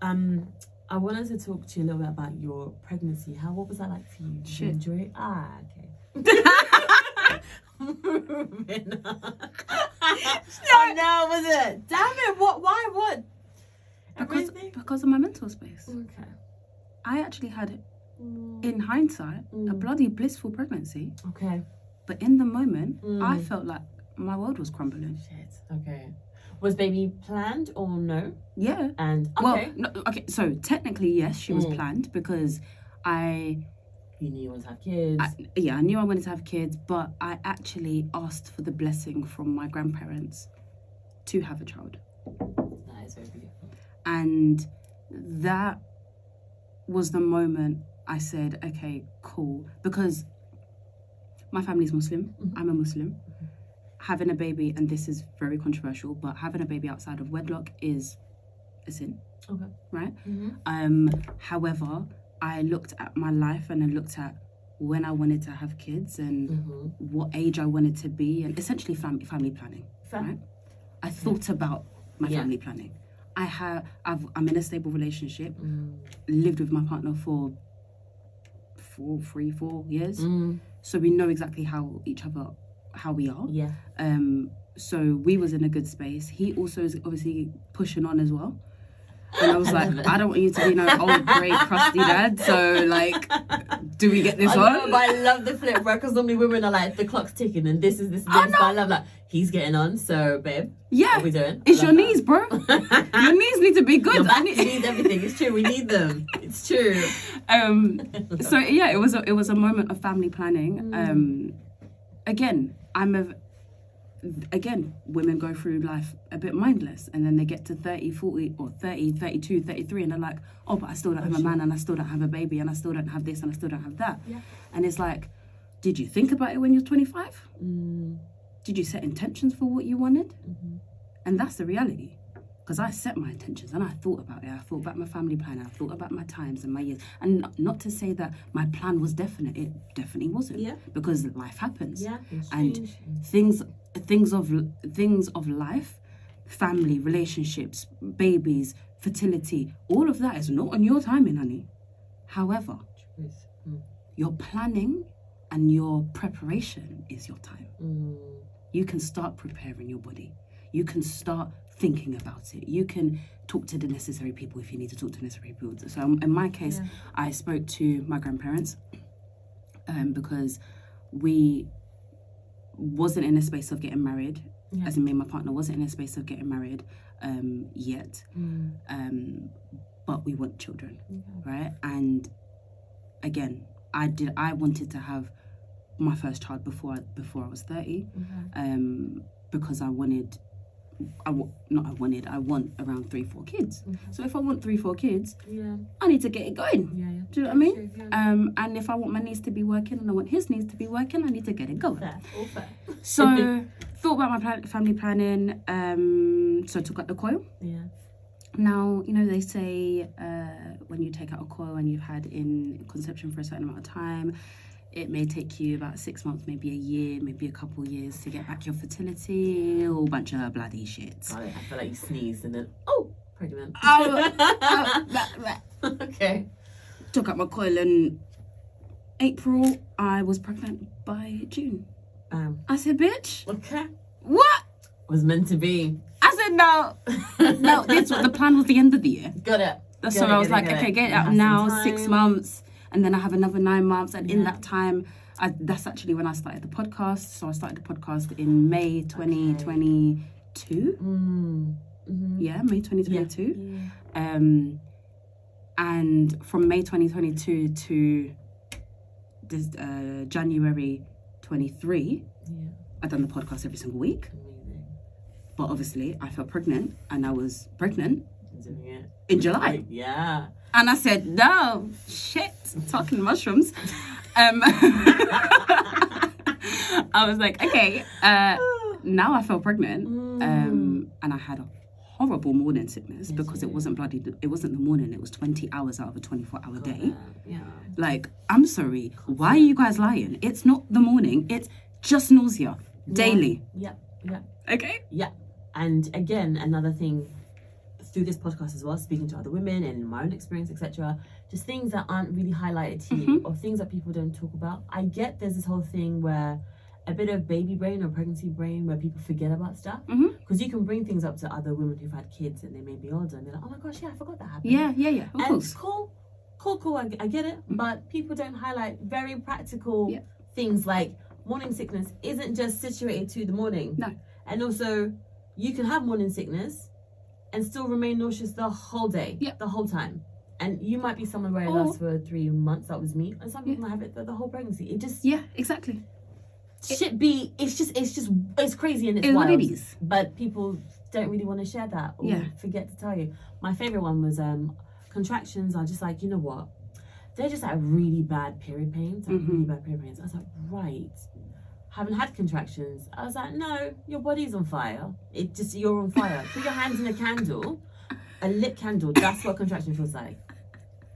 I wanted to talk to you a little bit about your pregnancy. What was that like for you? Did you enjoy it? Okay. Moving on. Oh no, was it? Damn it! Why? What? Because of my mental space. Okay. I actually had, in hindsight, a bloody blissful pregnancy. Okay. But in the moment, I felt like my world was crumbling. Shit. Okay. Was baby planned or no? Yeah. And so technically yes, she was planned because you knew you wanted to have kids. I knew I wanted to have kids, but I actually asked for the blessing from my grandparents to have a child. That is very beautiful. And that was the moment I said, okay, cool. Because my family's Muslim. I'm a Muslim. Having a baby, and this is very controversial, but having a baby outside of wedlock is a sin. Okay. Right? However, I looked at my life and I looked at when I wanted to have kids and what age I wanted to be, and essentially family planning. Right? I thought about my family planning. I'm in a stable relationship. Lived with my partner for 4 years. So we know exactly how we are. Yeah. So we was in a good space. He also is obviously pushing on as well. And I was like, I don't want you to be no old, grey, crusty dad. So, like, do we get this on? But I love the flip, right? Because normally women are like, the clock's ticking and this. But I love that. He's getting on, so, babe. Yeah. What are we doing? It's your knees, bro. Your knees need to be good. Your back needs everything. It's true. We need them. It's true. So, yeah, it was a moment of family planning. Again, women go through life a bit mindless, and then they get to 30, 40 or 30, 32, 33 and they're like, oh, but I still don't have a man, and I still don't have a baby, and I still don't have this, and I still don't have that. And it's like, did you think about it when you're 25? Did you set intentions for what you wanted? And that's the reality. Because I set my intentions and I thought about it. I thought about my family plan. I thought about my times and my years. And not to say that my plan was definite. It definitely wasn't. Yeah. Because life happens. Yeah. And things of life, family, relationships, babies, fertility, all of that is not on your timing, honey. However, your planning and your preparation is your time. You can start preparing your body. You can start thinking about it. You can talk to the necessary people if you need to talk to necessary people. So in my case, I spoke to my grandparents because we wasn't in a space of getting married. As in me and my partner wasn't in a space of getting married yet. But we want children, right? And again, I wanted to have my first child before I was 30, because I want around 3-4 kids. So if I want 3-4 kids, I need to get it going. Do you know what I mean? And if I want my niece to be working and I want his niece to be working, I need to get it going. All fair. So thought about my family planning. So I took out the coil. Now, you know, they say when you take out a coil and you've had in conception for a certain amount of time, it may take you about 6 months, maybe a year, maybe a couple of years to get back your fertility, a whole bunch of bloody shit. I feel like you sneezed and then, pregnant. Okay. Took out my coil in April. I was pregnant by June. I said, bitch. Okay. What? Was meant to be. I said, no. The plan was the end of the year. Got it. So I was like, okay, get it out now, 6 months. And then I have another 9 months. And in that time, that's actually when I started the podcast. So I started the podcast in May 2022. Yeah, May 2022. And from May 2022 to this, January 23, I've done the podcast every single week. Amazing. But obviously, I felt pregnant. And I was pregnant in July. Yeah. And I said, no, shit, talking mushrooms. I was like, okay, now I fell pregnant, and I had a horrible morning sickness because it wasn't the morning, it was 20 hours out of a 24-hour day. Yeah. Like, I'm sorry, why are you guys lying? It's not the morning, it's just nausea daily. Yeah. Okay? Yeah. And again, another thing through this podcast as well, speaking to other women and my own experience, etc., just things that aren't really highlighted to you or things that people don't talk about. I get there's this whole thing where a bit of baby brain or pregnancy brain where people forget about stuff, because you can bring things up to other women who've had kids and they may be older and they're like, oh my gosh, yeah, I forgot that happened. Yeah, of course. Cool, I get it, but people don't highlight very practical things like morning sickness isn't just situated to the morning. No. And also, you can have morning sickness and still remain nauseous the whole day, the whole time. And you might be someone where it lasts for 3 months, that was me, and some people might have it the whole pregnancy. It just... Yeah, exactly. It's crazy and it's wild. What it is. But people don't really want to share that or forget to tell you. My favourite one was contractions are just like, you know what? They're just like really bad period pains. I was like, right. Haven't had contractions. I was like, no, your body's on fire. You're on fire. Put your hands in a candle, a lit candle. That's what contraction feels like.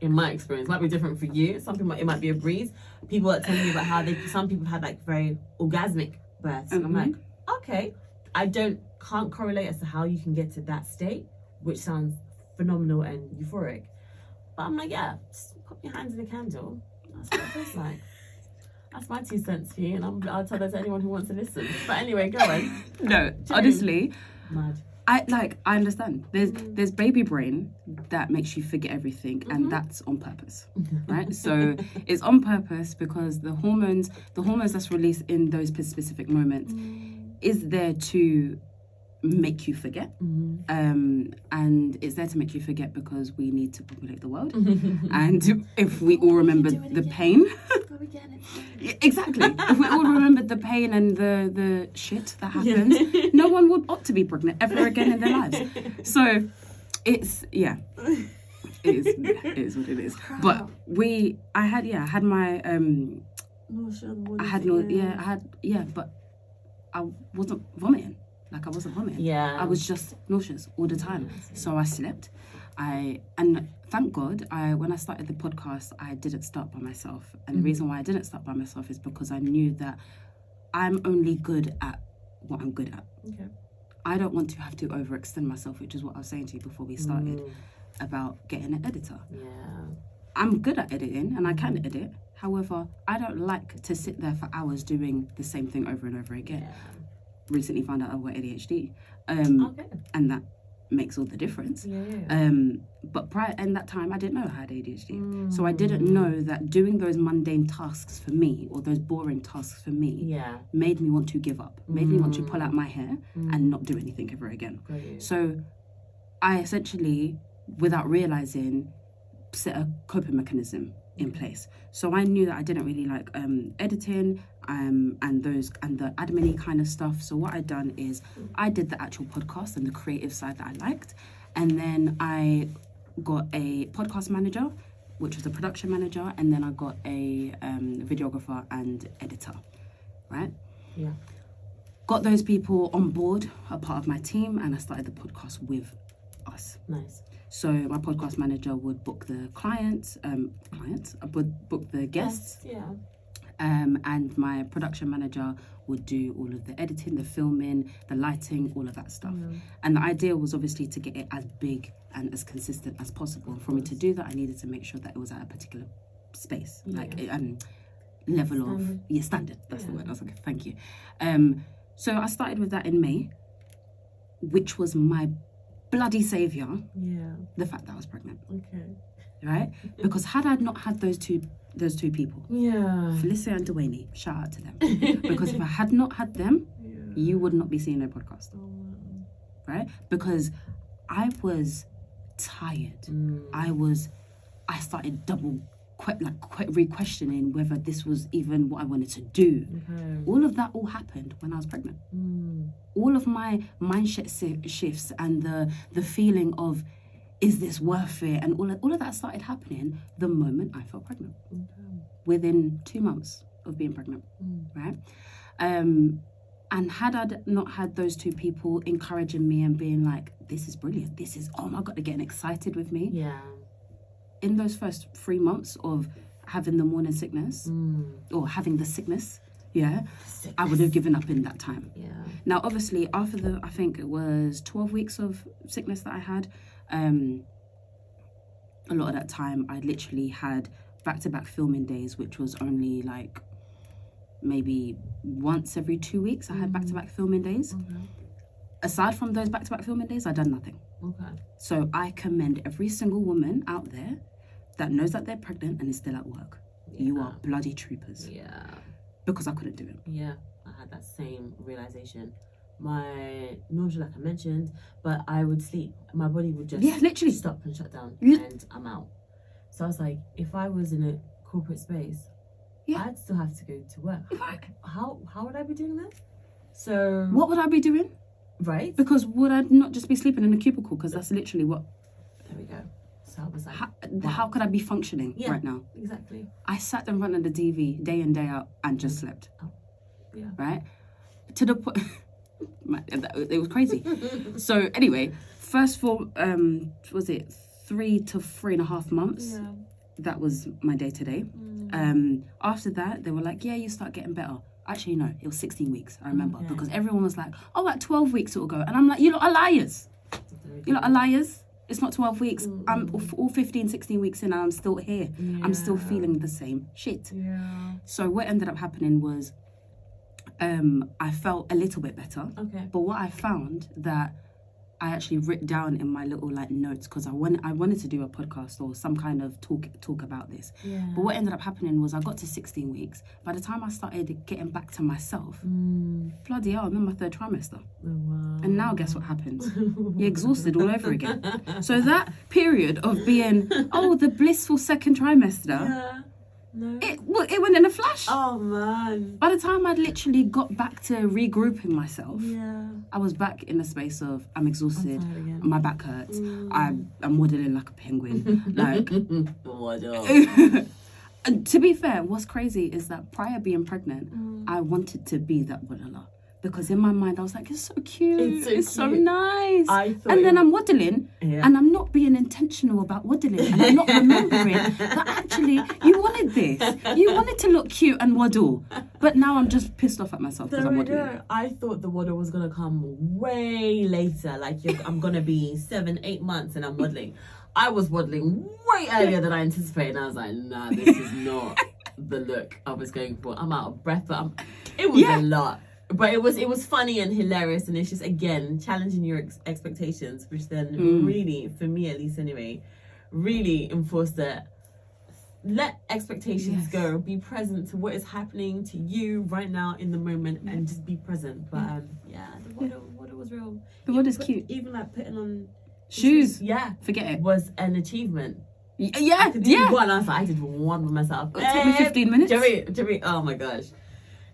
In my experience, it might be different for you. Some people, it might be a breeze. People are telling me about how some people have had like very orgasmic births. And I'm like, okay, can't correlate as to how you can get to that state, which sounds phenomenal and euphoric. But I'm like, yeah, just put your hands in a candle. That's what it feels like. That's my 2 cents for you, and I'll tell that to anyone who wants to listen. But anyway, go on. No, honestly, mad. I understand. There's baby brain that makes you forget everything, and that's on purpose, right? So it's on purpose because the hormones that's released in those specific moments is there to make you forget, and it's there to make you forget because we need to populate the world, and if we all remember the pain, exactly, if we all remembered the pain and the shit that happens, no one would opt to be pregnant ever again in their lives. So it's it is what it is. But I had my but I wasn't vomiting. Like, I wasn't vomiting. Yeah. I was just nauseous all the time. So I slept. And thank God, when I started the podcast, I didn't start by myself. And the reason why I didn't start by myself is because I knew that I'm only good at what I'm good at. Okay. I don't want to have to overextend myself, which is what I was saying to you before we started about getting an editor. Yeah. I'm good at editing and I can edit. However, I don't like to sit there for hours doing the same thing over and over again. Yeah. Recently found out I've got ADHD, and that makes all the difference. But prior in that time, I didn't know I had ADHD, so I didn't know that doing those mundane tasks for me, or those boring tasks for me, made me want to give up, made me want to pull out my hair and not do anything ever again. So I essentially, without realizing, set a coping mechanism in place. So I knew that I didn't really like editing and the admin-y kind of stuff. So what I'd done is I did the actual podcast and the creative side that I liked, and then I got a podcast manager, which was a production manager, and then I got a videographer and editor, right? Yeah. Got those people on board, a part of my team, and I started the podcast with us. Nice. So my podcast manager would book the clients, would book the guests. Yeah. And my production manager would do all of the editing, the filming, the lighting, all of that stuff. And the idea was obviously to get it as big and as consistent as possible. And for me to do that, I needed to make sure that it was at a particular space, level of standard. That's the word. I was like, thank you. So I started with that in May, which was my bloody saviour. The fact that I was pregnant. Okay. Right? Because had I not had those two people, Felicia and Dwayne, shout out to them. Because if I had not had them, you would not be seeing their podcast. Right? Because I was tired. I started re-questioning whether this was even what I wanted to do. All of that happened when I was pregnant. All of my mindset shifts and the feeling of, is this worth it? And all of that started happening the moment I felt pregnant. Within 2 months, of being pregnant, right? And had I not had those two people encouraging me and being like, this is brilliant, this is, oh my God, they're getting excited with me. Yeah. In those first 3 months of having the morning sickness or having the sickness, I would have given up in that time. Yeah. Now, obviously, after I think it was 12 weeks of sickness that I had, a lot of that time I literally had back-to-back filming days, which was only like maybe once every 2 weeks I had back-to-back filming days. Okay. Aside from those back-to-back filming days, I'd done nothing. Okay. So I commend every single woman out there that knows that they're pregnant and is still at work. You are bloody troopers. Yeah. Because I couldn't do it. Yeah, I had that same realization. My nausea, like I mentioned, but I would sleep. My body would just literally stop and shut down, and I'm out. So I was like, if I was in a corporate space, I'd still have to go to work. How would I be doing that? So what would I be doing? Right? Because would I not just be sleeping in a cubicle? Because that's literally what. There we go. So I was like, how could I be functioning right now? Exactly. I sat in front of the TV day in, day out and just slept. Oh. Yeah. Right? To the point, it was crazy. So anyway, first for, was it 3 to 3.5 months? Yeah. That was my day to day. After that, they were like, yeah, you start getting better. Actually, no, it was 16 weeks, I remember. Okay. Because everyone was like, oh, at 12 weeks it'll go. And I'm like, you lot are liars. You lot are liars. It's not 12 weeks. I'm all 15, 16 weeks in and I'm still here. Yeah. I'm still feeling the same shit. Yeah. So what ended up happening was I felt a little bit better. Okay. But what I found that I actually wrote down in my little like notes, because I wanted to do a podcast or some kind of talk about this. Yeah. But what ended up happening was I got to 16 weeks. By the time I started getting back to myself, bloody hell, I'm in my 3rd trimester. Oh, wow. And now guess what happens? You're exhausted all over again. So that period of being, the blissful 2nd trimester, Yeah. No. it went in a flash. Oh man. By the time I'd literally got back to regrouping myself, Yeah. I was back in the space of I'm exhausted, I'm tired again. my back hurts, I'm waddling like a penguin. Like, and to be fair, what's crazy is that prior being pregnant, I wanted to be that waddler. Because in my mind, I was like, it's so cute. It's so nice. And then I'm waddling, and I'm not being intentional about waddling, and I'm not remembering that actually you wanted this. You wanted to look cute and waddle. But now I'm just pissed off at myself because I'm waddling. I thought the waddle was going to come way later. Like, I'm going to be 7-8 months and I'm waddling. I was waddling way earlier than I anticipated. And I was like, nah, this is not the look I was going for. I'm out of breath, but it was a lot. But it was funny and hilarious, and it's just, again, challenging your expectations, which then really, for me at least anyway, really enforced that let expectations go, be present to what is happening to you right now in the moment, and just be present. But the water was real. The water's cute. Even like putting on shoes, forget it, was an achievement. I did one. I was like, I did one by myself. It took me 15 minutes. Jerry, oh my gosh.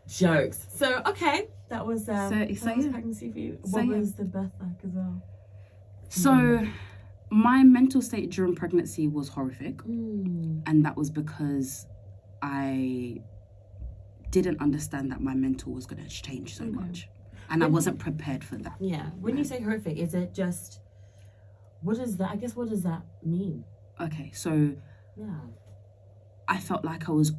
Jokes. So okay, that was pregnancy for you. What was the birth like as well? So my mental state during pregnancy was horrific, and that was because I didn't understand that my mental was going to change so much, and I wasn't prepared for that. Yeah. When you say horrific, is it just, what is that? I guess, what does that mean? Okay, so I felt like I was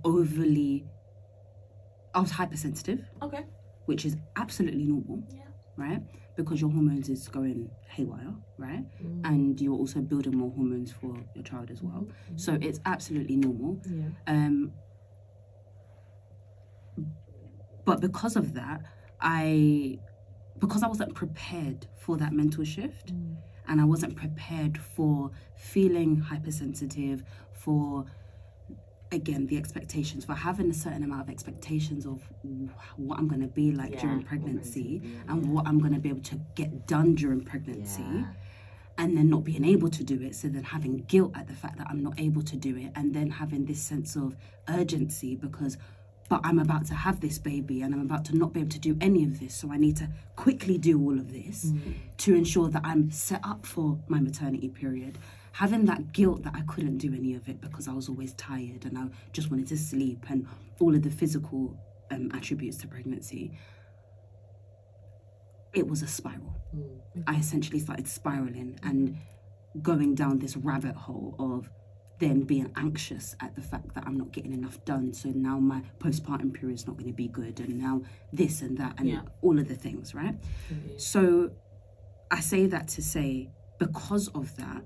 hypersensitive. Okay. Which is absolutely normal. Yeah. Right? Because your hormones is going haywire, right? And you're also building more hormones for your child as well. So it's absolutely normal. Yeah. But because of that, because I wasn't prepared for that mental shift, and I wasn't prepared for feeling hypersensitive, for, again, the expectations, for having a certain amount of expectations of what I'm going to be like during pregnancy and what I'm going to be able to get done during pregnancy, and then not being able to do it. So then having guilt at the fact that I'm not able to do it, and then having this sense of urgency but I'm about to have this baby and I'm about to not be able to do any of this. So I need to quickly do all of this to ensure that I'm set up for my maternity period. having that guilt that I couldn't do any of it because I was always tired and I just wanted to sleep, and all of the physical attributes to pregnancy, it was a spiral. I essentially started spiraling and going down this rabbit hole of then being anxious at the fact that I'm not getting enough done. So now my postpartum period is not going to be good, and now this and that and all of the things, right? So I say that to say, because of that,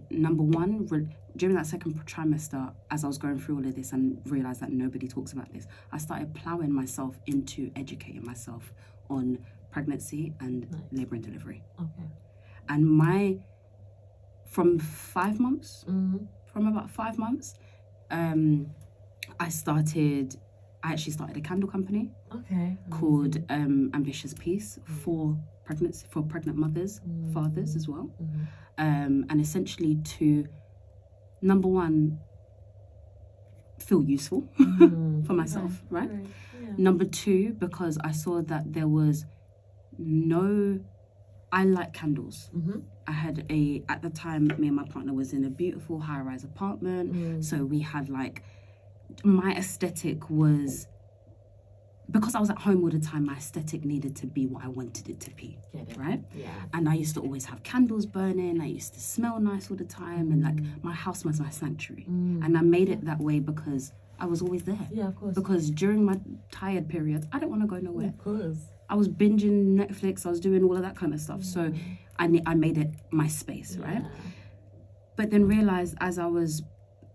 number one, during that second trimester, as I was going through all of this and realised that nobody talks about this, I started ploughing myself into educating myself on pregnancy and labour and delivery. Okay. And from about 5 months, I actually started a candle company called Ambitious Peace for pregnant mothers, fathers as well. And essentially to, number one, feel useful for myself, right? Yeah. Number two, because I saw that there was I like candles. I had at the time, me and my partner was in a beautiful high-rise apartment. So we had my aesthetic was, because I was at home all the time, my aesthetic needed to be what I wanted it to be, right? Yeah. And I used to always have candles burning. I used to smell nice all the time, and my house was my sanctuary. And I made it that way because I was always there. Yeah, of course. Because during my tired periods, I didn't want to go nowhere. Of course. I was binging Netflix. I was doing all of that kind of stuff. So I made it my space, right? But then realized, as I was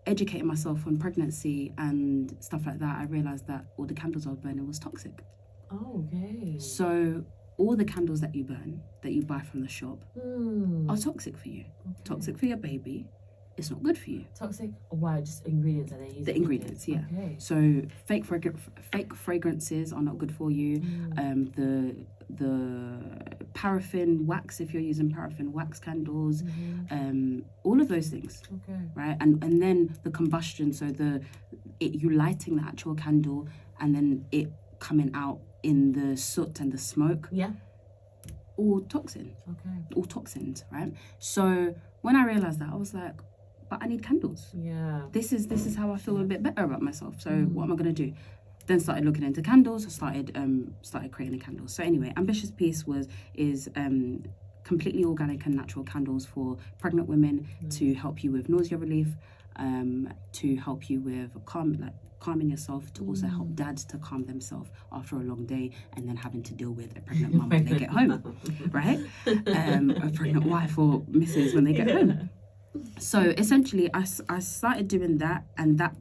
educating myself on pregnancy and stuff like that, I realized that all the candles I was burning was toxic. Oh, okay. So all the candles that you burn, that you buy from the shop, are toxic for you. Okay. Toxic for your baby. It's not good for you. Toxic? Why? Just ingredients that they use? The ingredients, yeah. Okay. So fake fragrances are not good for you. The paraffin wax, if you're using paraffin wax candles, all of those things. Okay. Right? And then the combustion, so you lighting the actual candle and then it coming out in the soot and the smoke. Yeah. All toxin. Okay. All toxins, right? So when I realized that, I was like, but I need candles. Yeah. This is how I feel a bit better about myself. So what am I gonna do? Then started looking into candles. I started creating candles. So anyway, Ambitious Peace is completely organic and natural candles for pregnant women to help you with nausea relief, to help you with calming yourself, to also help dads to calm themselves after a long day and then having to deal with a pregnant mum when they get home, right? A pregnant wife or missus when they get home. So essentially, I started doing that, and that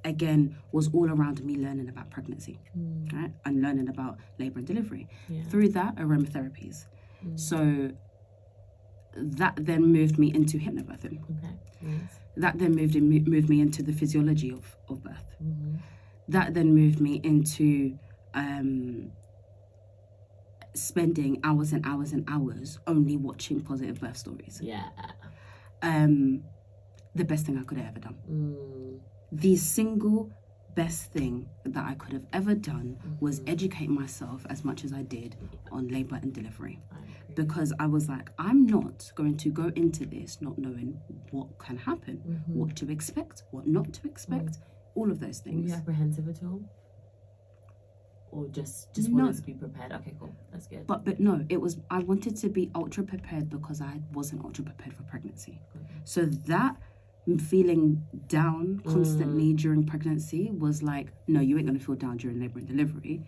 again was all around me learning about pregnancy, right, and learning about labour and delivery. Through that, aromatherapies. So that then moved me into hypnobirthing. Okay. Nice. That then moved me into the physiology of birth. That then moved me into spending hours and hours and hours only watching positive birth stories. Yeah. The best thing I could have ever done. The single best thing that I could have ever done was educate myself as much as I did on labour and delivery. Because I was like, I'm not going to go into this not knowing what can happen, what to expect, what not to expect, all of those things. Were you apprehensive at all? Or just wanted to be prepared? Okay, cool. That's good. But no, I wanted to be ultra prepared because I wasn't ultra prepared for pregnancy. So that feeling down constantly during pregnancy was like, no, you ain't going to feel down during labour and delivery.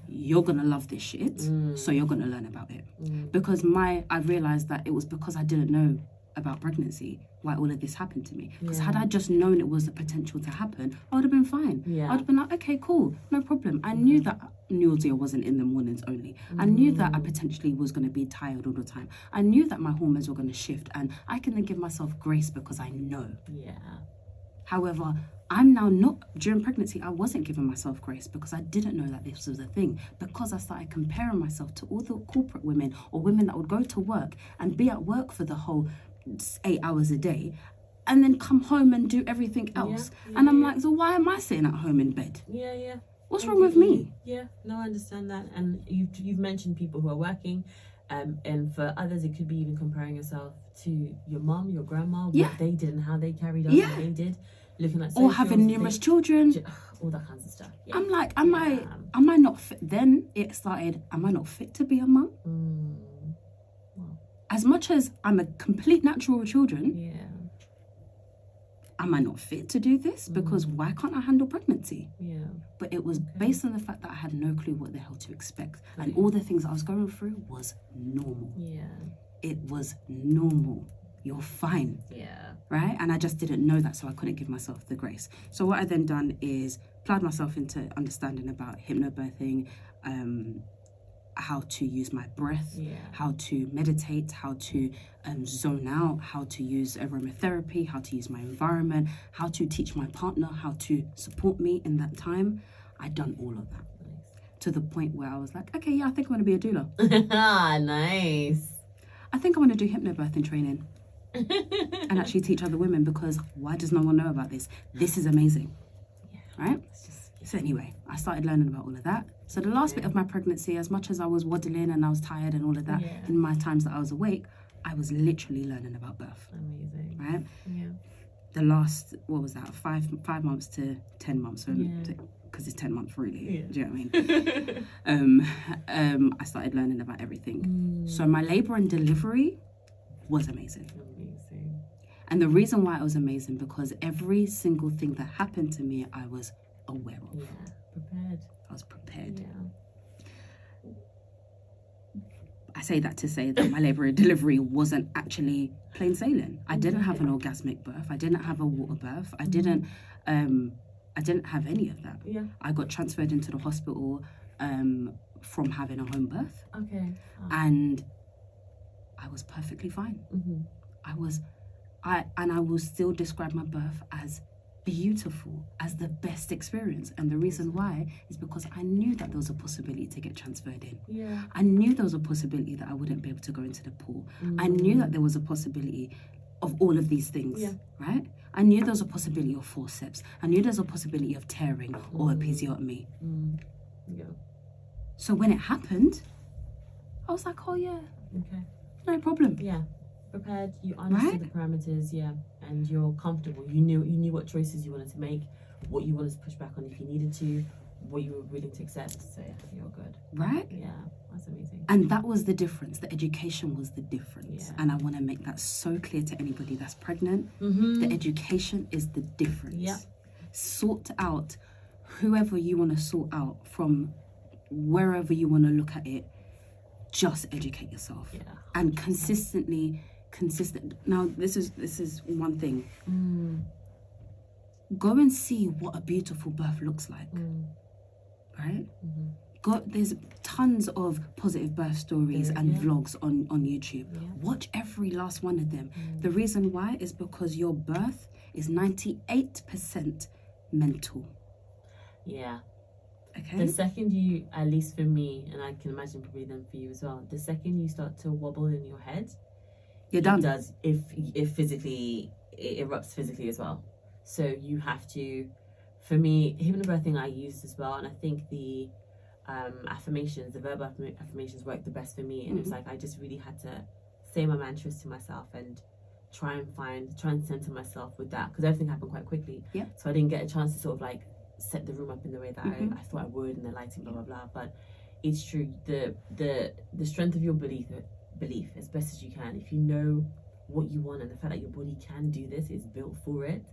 You're going to love this shit, so you're going to learn about it. Because I realised that it was because I didn't know about pregnancy why all of this happened to me. Because had I just known it was the potential to happen, I would have been fine. I would have been like, okay, cool, no problem. I knew that nausea wasn't in the mornings only. I knew that I potentially was going to be tired all the time. I knew that my hormones were going to shift, and I can then give myself grace because I know. Yeah. However, I'm now not, during pregnancy, I wasn't giving myself grace because I didn't know that this was a thing. Because I started comparing myself to all the corporate women or women that would go to work and be at work for the whole 8 hours a day and then come home and do everything else. And I'm like, so why am I sitting at home in bed? What's wrong with me? No, I understand that. And you've mentioned people who are working And for others, it could be even comparing yourself to your mum, your grandma, Yeah. what they did and how they carried on, Yeah. what they did, looking at Or socials, having numerous children. all that kinds of stuff. Yeah. I'm like, am I not fit? Then it started, am I not fit to be a mum? Well, As much as I'm a complete natural with children, yeah. am I not fit to do this? Because why can't I handle pregnancy? Yeah. But it was based on the fact that I had no clue what the hell to expect. And all the things I was going through was normal. Yeah. It was normal. You're fine. Yeah. Right? And I just didn't know that, so I couldn't give myself the grace. So what I then done is applied myself into understanding about hypnobirthing, how to use my breath, how to meditate, how to zone out, how to use aromatherapy, how to use my environment, how to teach my partner how to support me in that time. I'd done all of that to the point where I was like, okay, yeah, I think I want to be a doula. Nice. I think I want to do hypnobirthing training and actually teach other women, because why does no one know about this? This is amazing, right? So anyway, I started learning about all of that. So the last bit of my pregnancy, as much as I was waddling and I was tired and all of that, in my times that I was awake, I was literally learning about birth. Amazing. Right? Yeah. The last, what was that? 5 months to 10 months. Because it's 10 months really. Yeah. Do you know what I mean? I started learning about everything. So my labour and delivery was amazing. Amazing. And the reason why it was amazing, because every single thing that happened to me, I was aware of. Yeah. Prepared. I was prepared. Yeah. I say that to say that my labour and delivery wasn't actually plain sailing. I didn't have an orgasmic birth. I didn't have a water birth. I didn't have any of that. Yeah. I got transferred into the hospital from having a home birth. Okay. And I was perfectly fine. I will still describe my birth as beautiful, as the best experience. And the reason why is because I knew that there was a possibility to get transferred in. Yeah. I knew there was a possibility that I wouldn't be able to go into the pool. I knew that there was a possibility of all of these things, right? I knew there was a possibility of forceps. I knew there was a possibility of tearing or episiotomy. Yeah. So when it happened, I was like, oh yeah, Okay. no problem. Yeah. Prepared. You understood the parameters. Yeah. And you're comfortable. You knew what choices you wanted to make, what you wanted to push back on if you needed to, what you were willing to accept. So yeah, you're good. Right? Yeah. That's amazing. And that was the difference. The education was the difference. Yeah. And I want to make that so clear to anybody that's pregnant. The education is the difference. Yeah. Sort out whoever you want to sort out from wherever you want to look at it. Just educate yourself. Yeah. And consistent. Now, this is one thing. Go and see what a beautiful birth looks like. Right? There's tons of positive birth stories and vlogs on YouTube. Watch every last one of them. The reason why is because your birth is 98% mental. Yeah. Okay. The second you, at least for me, and I can imagine probably then for you as well, the second you start to wobble in your head, You're done. It does, if physically, it erupts physically as well. So you have to, for me, hypnobirthing I used as well, and I think the affirmations, the verbal affirmations worked the best for me, and it's like I just really had to say my mantras to myself and try and center myself with that, because everything happened quite quickly. Yeah. So I didn't get a chance to sort of like set the room up in the way that I thought I would, and the lighting, blah blah blah. But it's true, the strength of your belief as best as you can, if you know what you want and the fact that your body can do this, it's built for it,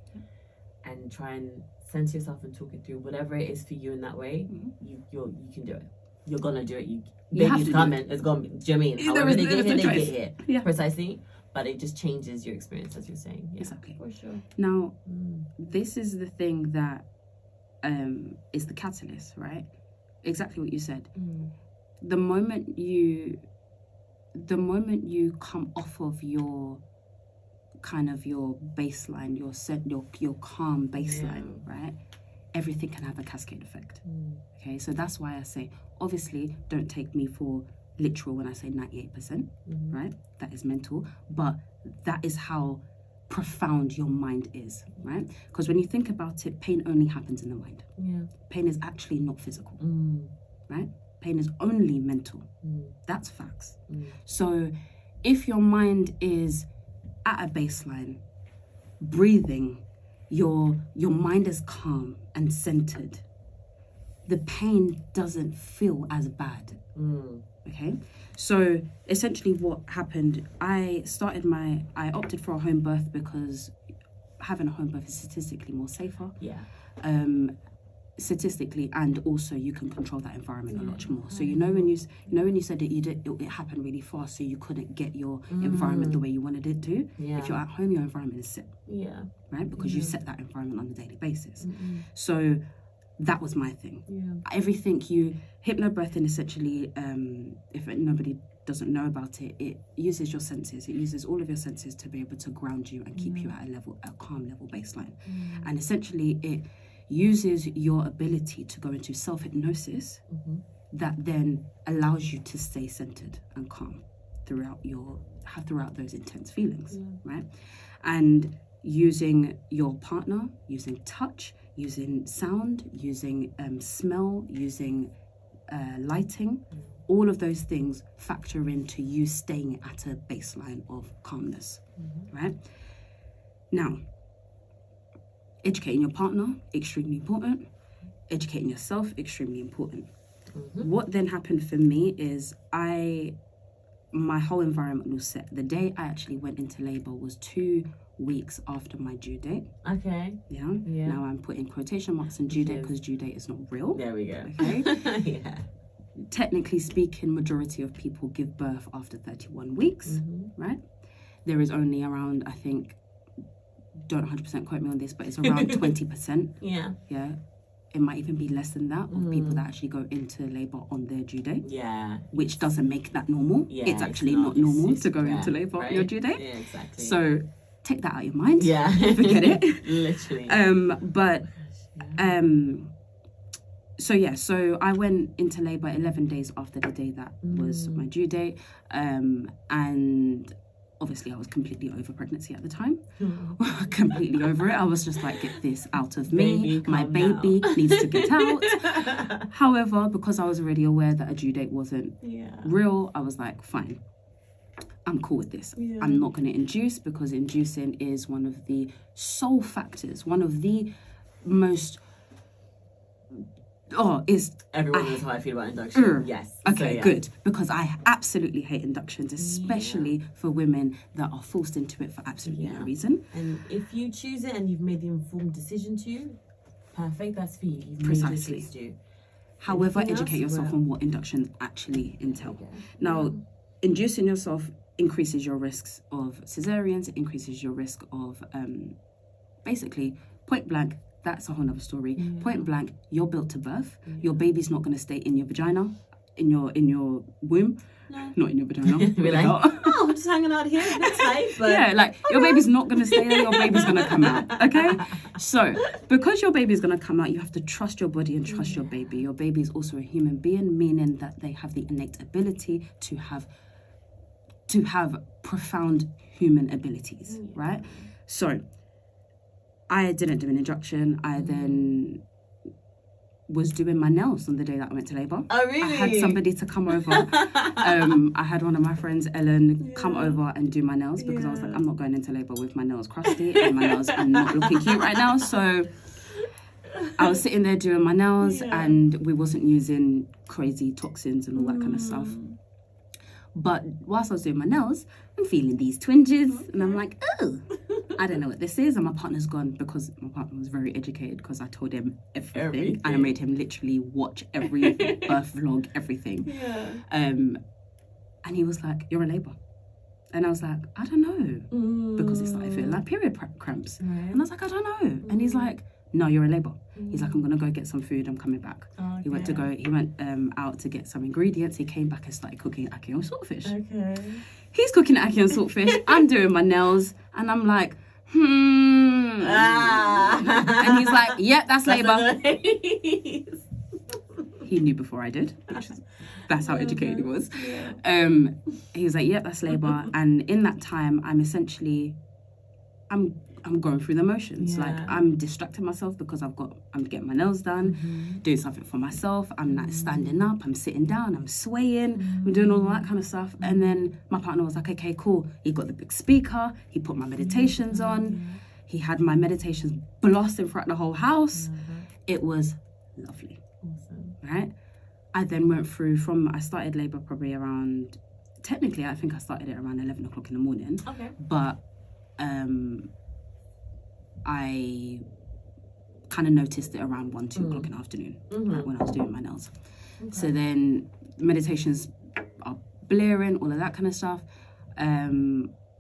and try and center yourself and talk it through, whatever it is for you in that way. You can do it. You're gonna do it. Baby's coming. It's gonna be, do you know what I mean? However they get here, they get here. Yeah. Precisely. But it just changes your experience, as you're saying. Yeah, exactly. For sure. Now, this is the thing that is the catalyst, right? Exactly what you said. The moment you come off of your kind of your baseline, your calm baseline, right? Everything can have a cascade effect. Okay, so that's why I say, obviously, don't take me for literal when I say 98%, right? That is mental, but that is how profound your mind is, right? Because when you think about it, pain only happens in the mind. Yeah. Pain is actually not physical, right? Pain is only mental. That's facts. So if your mind is at a baseline, breathing, your mind is calm and centered, the pain doesn't feel as bad. Okay? So essentially what happened, I opted for a home birth because having a home birth is statistically more safer. Yeah. Statistically, and also you can control that environment a lot more. So when you said that it happened really fast, so you couldn't get your environment the way you wanted it to. Yeah. If you're at home, your environment is set. Yeah. Right? Because you set that environment on a daily basis. So that was my thing. Yeah. Everything hypnobirthing essentially, if nobody doesn't know about it, it uses your senses. It uses all of your senses to be able to ground you and keep you at a calm level baseline. And essentially it uses your ability to go into self-hypnosis that then allows you to stay centered and calm throughout those intense feelings, right? And using your partner, using touch, using sound, using smell, using lighting, all of those things factor into you staying at a baseline of calmness, right? Now, educating your partner, extremely important. Educating yourself, extremely important. What then happened for me is my whole environment was set. The day I actually went into labour was 2 weeks after my due date. Okay. Yeah. Now I'm putting quotation marks on due date because due date is not real. There we go. Okay. Yeah. Technically speaking, majority of people give birth after 31 weeks, right? There is only around, I think, don't 100% quote me on this, but it's around 20%. Yeah. Yeah. It might even be less than that of people that actually go into labour on their due date. Yeah. Which doesn't make that normal. Yeah, it's actually not normal to go rare, into labour right? on your due date. Yeah, exactly. So take that out of your mind. Yeah. Forget it. Literally. So I went into labour 11 days after the day that was my due date. And obviously I was completely over pregnancy at the time. Completely over it. I was just like, get this out of me. My baby needs to get out. However, because I was already aware that a due date wasn't real, I was like, fine. I'm cool with this. I'm not going to induce, because inducing is one of the sole factors, one of the most... Everyone knows how I feel about induction. Yes. Okay, so, yeah. good. Because I absolutely hate inductions, especially for women that are forced into it for absolutely no reason. And if you choose it and you've made the informed decision to, perfect, that's for you. You've Precisely. made the choice to. However, educate yourself on what inductions actually entail. Now, inducing yourself increases your risks of cesareans, it increases your risk of basically point blank. That's a whole other story. Point blank, you're built to birth. Your baby's not going to stay in your vagina, in your womb. No. Not in your vagina. We're like, oh, I'm just hanging out here. That's nice. But yeah, like your baby's not going to stay there. Your baby's going to come out. Okay? So, because your baby's going to come out, you have to trust your body and trust your baby. Your baby is also a human being, meaning that they have the innate ability to have profound human abilities, right? So, I didn't do an induction. I then was doing my nails on the day that I went to labour. Oh, really? I had somebody to come over. I had one of my friends, Ellen, come over and do my nails because I was like, I'm not going into labour with my nails crusty and my nails are not looking cute right now. So I was sitting there doing my nails and we wasn't using crazy toxins and all that kind of stuff. But whilst I was doing my nails, I'm feeling these twinges and I'm like, oh, I don't know what this is. And my partner's gone, because my partner was very educated, because I told him everything. And I made him literally watch every birth vlog, everything. And he was like, you're in labour. And I was like, I don't know. Because it started feeling like period cramps. And I was like, I don't know. And he's like, no, you're in labour. He's like, I'm going to go get some food. I'm coming back. He went out to get some ingredients. He came back and started cooking ackee and saltfish. He's cooking ackee and saltfish. I'm doing my nails. And I'm like, And he's like, yep, that's labour. He knew before I did. That's how educated he was. He was like, yep, that's labour. And in that time, I'm going through the motions. Yeah. Like, I'm distracting myself because I'm getting my nails done, doing something for myself. I'm like standing up, I'm sitting down, I'm swaying, I'm doing all that kind of stuff. And then my partner was like, okay, cool. He got the big speaker, he put my meditations on, he had my meditations blasting throughout the whole house. It was lovely. Awesome. Right? I then went through I started labour probably around, technically I think I started it around 11 o'clock in the morning. Okay. But I kind of noticed it around 1-2 o'clock in the afternoon, like when I was doing my nails. Okay. So then meditations are blaring, all of that kind of stuff.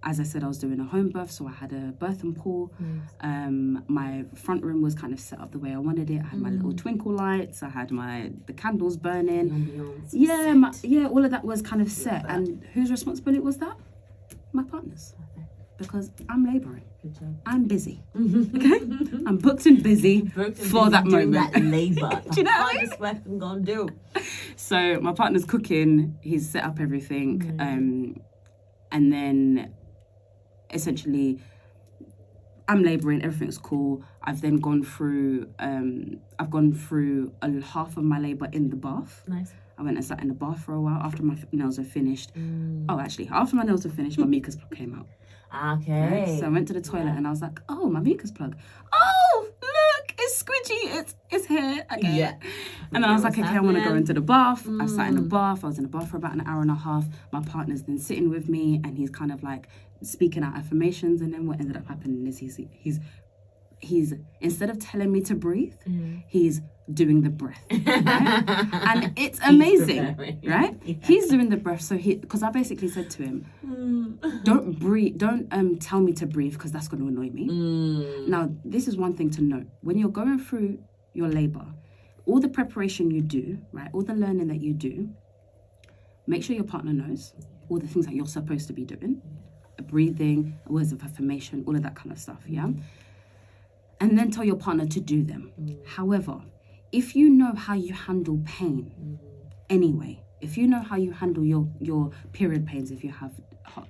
As I said, I was doing a home birth, so I had a birth and pool. My front room was kind of set up the way I wanted it. I had my little twinkle lights. I had the candles burning. Yeah, all of that was kind of set. And whose responsibility was that? My partner's. Because I'm labouring. Good job. I'm busy. Okay? I'm booked and busy for that moment. That labour. Do you know what I mean? That's what I'm going to do. So my partner's cooking. He's set up everything. And then essentially I'm labouring. Everything's cool. I've then gone through half of my labour in the bath. Nice. I went and sat in the bath for a while after my nails were finished. Oh, actually, after my nails were finished, my mucus plug came out. Okay. Right? So I went to the toilet and I was like, oh, my mucus plug. Oh, look, it's squidgy. It's here. Okay. Yeah. And I was like, okay, I want to go into the bath. I sat in the bath. I was in the bath for about an hour and a half. My partner's then sitting with me and he's kind of like speaking out affirmations. And then what ended up happening is he's instead of telling me to breathe, he's doing the breath, right? And it's amazing, right? He's doing the breath. So because I basically said to him, don't breathe, don't tell me to breathe because that's going to annoy me. Now, this is one thing to note. When you're going through your labour, all the preparation you do, right? All the learning that you do, make sure your partner knows all the things that you're supposed to be doing, breathing, words of affirmation, all of that kind of stuff, yeah? And then tell your partner to do them. However, if you know how you handle pain anyway, if you know how you handle your period pains, if you have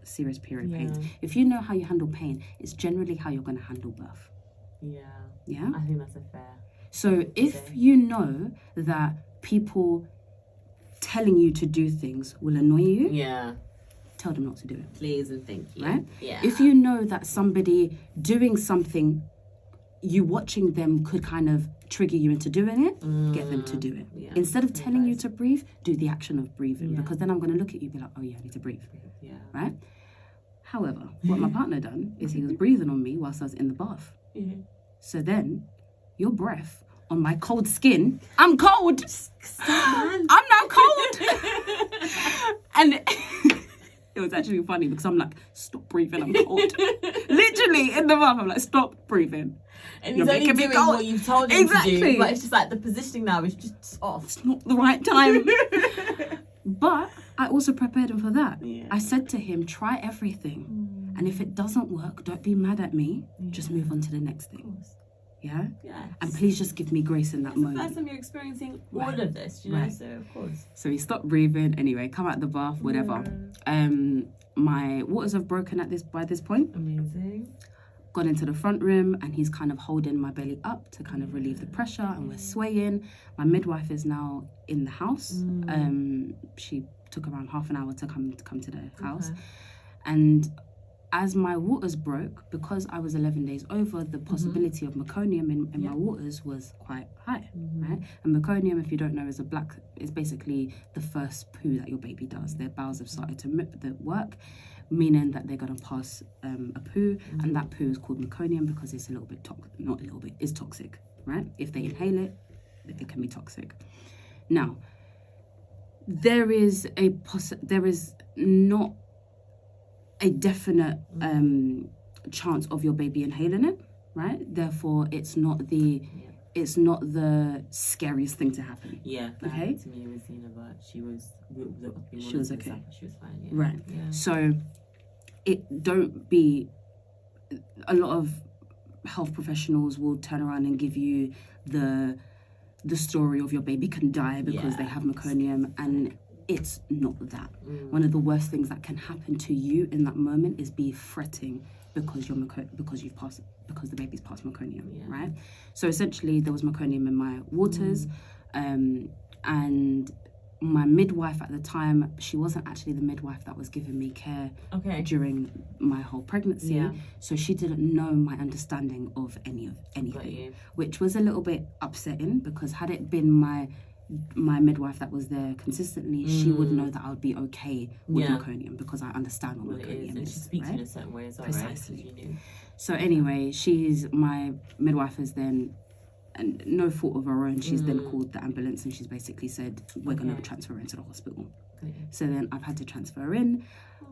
serious period pains, if you know how you handle pain, it's generally how you're going to handle birth. Yeah? I think that's a fair. So if you know that people telling you to do things will annoy you, tell them not to do it. Please and thank you. Right? Yeah. If you know that somebody doing something, you watching them could kind of trigger you into doing it, get them to do it. Yeah. Instead of telling you to breathe, do the action of breathing, because then I'm going to look at you and be like, oh yeah, I need to breathe. Yeah. Right? However, what my partner done is he was breathing on me whilst I was in the bath. So then, your breath on my cold skin, I'm cold. I'm now cold. And it was actually funny because I'm like, stop breathing, I'm cold. Literally in the bath, I'm like, stop breathing. And he's only doing what you've told him to do. But it's just like the positioning now is just off. It's not the right time. But I also prepared him for that. Yeah. I said to him, try everything. And if it doesn't work, don't be mad at me. Just move on to the next thing. Yeah? Yes. And please just give me grace in that moment. It's the first time you're experiencing all of this, you know, so of course. So he stopped breathing. Anyway, come out the bath, whatever. My waters have broken by this point. Amazing. Got into the front room and he's kind of holding my belly up to kind of relieve the pressure and we're swaying. My midwife is now in the house. She took around half an hour to come to the house. And as my waters broke, because I was 11 days over, the possibility of meconium in my waters was quite high, right? And meconium, if you don't know, is basically the first poo that your baby does. Their bowels have started to work, meaning that they're going to pass a poo, and that poo is called meconium because it's it's toxic, right? If they inhale it, it can be toxic. Now, there is not a definite chance of your baby inhaling it, right? Therefore, it's not the scariest thing to happen. Yeah. Okay. To me, with Zena, but she was okay. She was okay. She was fine. Yeah. Right. Yeah. So, don't be. A lot of health professionals will turn around and give you the story of your baby can die because they have meconium, and it's not that. One of the worst things that can happen to you in that moment is be fretting because the baby's passed meconium, right? So essentially there was meconium in my waters, and my midwife at the time, she wasn't actually the midwife that was giving me care during my whole pregnancy. So she didn't know my understanding of anything, which was a little bit upsetting, because had it been my midwife that was there consistently, she would know that I would be okay with meconium, because I understand what meconium is. She speaks in a certain way as well, Precisely. Right? So anyway, my midwife is then, and no fault of her own, she's then called the ambulance, and she's basically said, we're going to transfer her into the hospital. So then I've had to transfer her in.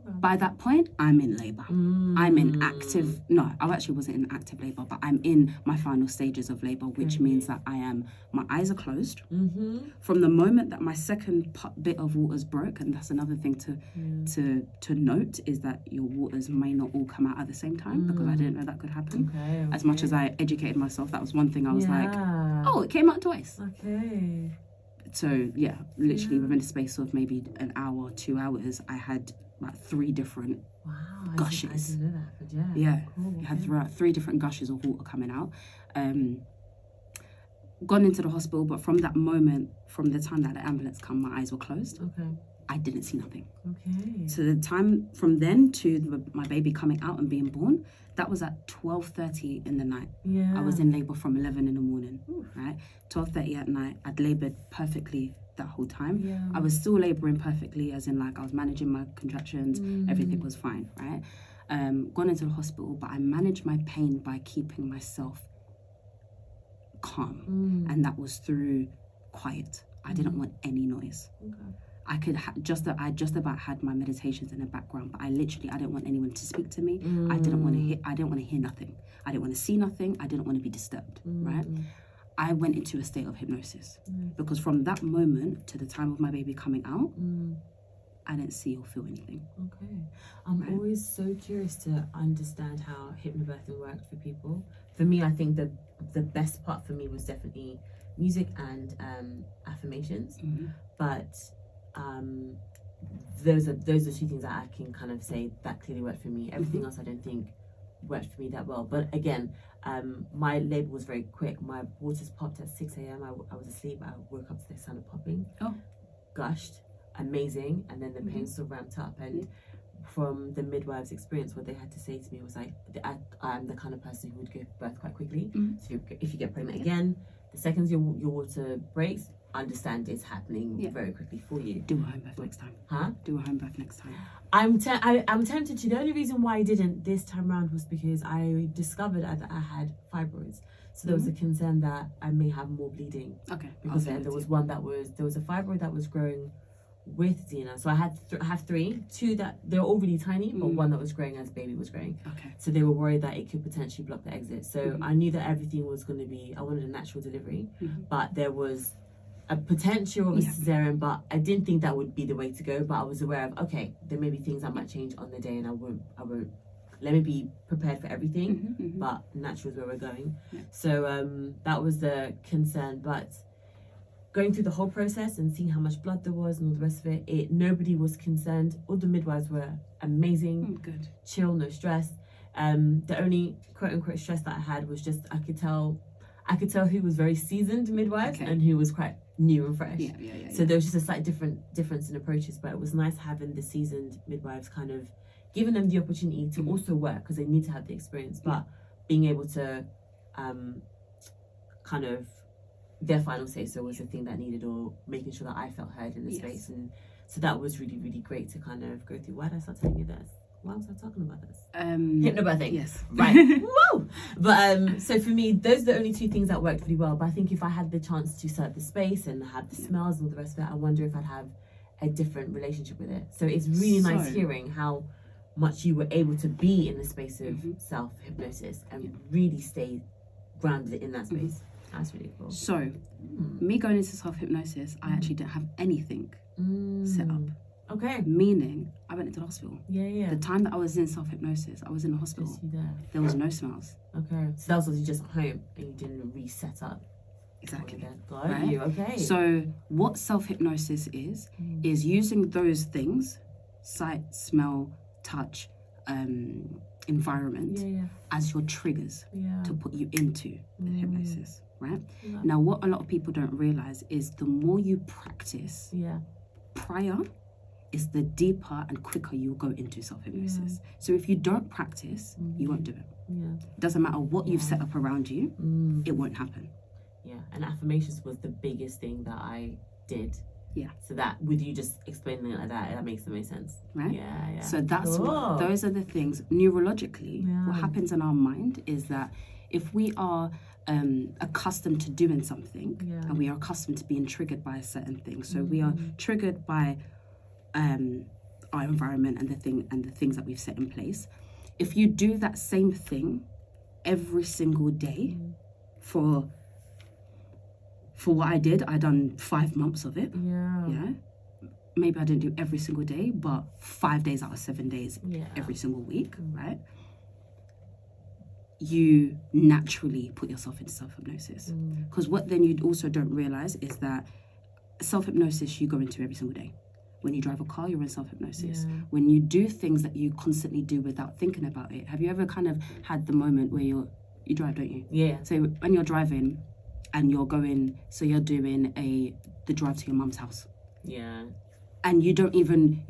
By that point, I'm in labour. I'm in active, no, I actually wasn't in active labour, but I'm in my final stages of labour, which means that my eyes are closed. From the moment that my second bit of waters broke, and that's another thing to note, is that your waters may not all come out at the same time, because I didn't know that could happen. As much as I educated myself, that was one thing I was like, oh, it came out twice. So yeah, literally within the space of maybe an hour, 2 hours, I had like 3 different gushes. I didn't know that, but Cool, I had 3 different gushes of water coming out. Gone into the hospital, but from that moment, from the time that the ambulance come, my eyes were closed. I didn't see nothing. So the time from then to my baby coming out and being born, that was at 12:30 in the night. I was in labour from 11 in the morning, right? 12:30 at night. I'd laboured perfectly that whole time. I was still labouring perfectly, as in like I was managing my contractions, everything was fine, right? Gone into the hospital, but I managed my pain by keeping myself calm, and that was through quiet. I didn't want any noise. I could I just about had my meditations in the background, but I didn't want anyone to speak to me. I didn't want to hear nothing. I didn't want to see nothing. I didn't want to be disturbed, right? I went into a state of hypnosis, because from that moment to the time of my baby coming out, I didn't see or feel anything. I'm always so curious to understand how hypnobirthing worked for people. For me, I think the best part for me was definitely music and affirmations, but those are 2 things that I can kind of say that clearly worked for me. Everything else I don't think worked for me that well. But again, my labour was very quick. My waters popped at 6 a.m. I was asleep. I woke up to the sound of popping. Gushed, amazing, and then the pain still ramped up. And from the midwife's experience, what they had to say to me was like, I'm the kind of person who would give birth quite quickly. So if you get pregnant again, the second your water breaks, understand it's happening very quickly for you. Do a home birth next time. Do a home birth next time. I'm tempted to. The only reason why I didn't this time around was because I discovered that I had fibroids. So there was a concern that I may have more bleeding. Because there was a fibroid that was growing with Zena. So I have 3, 2 that they're all really tiny, but 1 that was growing as baby was growing. So they were worried that it could potentially block the exit. So I knew that everything was going to be, I wanted a natural delivery, but there was a potential of a cesarean, but I didn't think that would be the way to go. But I was aware of, okay, there may be things that might change on the day, and I won't let me be prepared for everything, but natural is where we're going. So that was the concern. But going through the whole process and seeing how much blood there was and all the rest of it, nobody was concerned. All the midwives were amazing, chill, no stress. The only quote unquote stress that I had was just I could tell who was very seasoned midwives and who was quite new and fresh. So there was just a slight difference in approaches, but it was nice having the seasoned midwives kind of giving them the opportunity to also work, because they need to have the experience, but being able to kind of their final say so was the thing that needed, or making sure that I felt heard in the space. And so that was really, really great to kind of go through. Why did I start telling you this? Why was I talking about this? Hypnobirthing. Yes. Right. Woo! But so for me, those are the only 2 things that worked really well. But I think if I had the chance to set up the space and have the smells and all the rest of it, I wonder if I'd have a different relationship with it. So it's really nice hearing how much you were able to be in the space of self-hypnosis and really stay grounded in that space. That's really cool. So, me going into self-hypnosis, I actually didn't have anything set up. Meaning, I went into the hospital. The time that I was in self-hypnosis, I was in the hospital. There was no smells. So that was just home, and you didn't reset up. Exactly. Got Right? you. Okay. So what self-hypnosis is using those things, sight, smell, touch, environment, as your triggers to put you into the hypnosis, right? Yeah. Now, what a lot of people don't realize is the more you practice prior, is the deeper and quicker you'll go into self-hypnosis. So if you don't practice, you won't do it. Doesn't matter what you've set up around you, it won't happen. Yeah, and affirmations was the biggest thing that I did. Yeah. So that, with you just explaining it like that makes the most sense. Right? Yeah. So that's what, those are the things, neurologically, what happens in our mind is that if we are accustomed to doing something, and we are accustomed to being triggered by a certain thing, so we are triggered by our environment and the things that we've set in place. If you do that same thing every single day for what I did, I done 5 months of it. Yeah. Maybe I didn't do every single day, but 5 days out of 7 days every single week, right? You naturally put yourself into self-hypnosis. Because what then you also don't realize is that self-hypnosis you go into every single day. When you drive a car, you're in self-hypnosis. When you do things that you constantly do without thinking about it. Have you ever kind of had the moment where you drive, don't you? Yeah. So when you're driving and you're going, so you're doing the drive to your mum's house. Yeah. And you don't even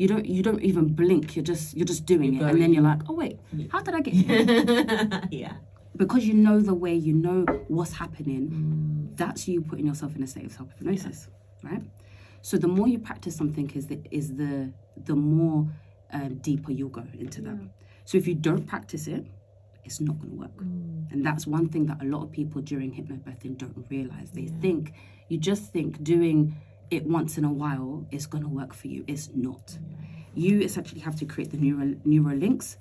blink. You're just doing it, and then you're like, oh wait, how did I get here? Yeah. Because you know the way, you know what's happening. That's you putting yourself in a state of self-hypnosis, right? So the more you practice something is the more deeper you'll go into that. So if you don't practice it, it's not going to work. And that's one thing that a lot of people during hypnobirthing don't realize. They think, you just think doing it once in a while is going to work for you. It's not. You essentially have to create the neural links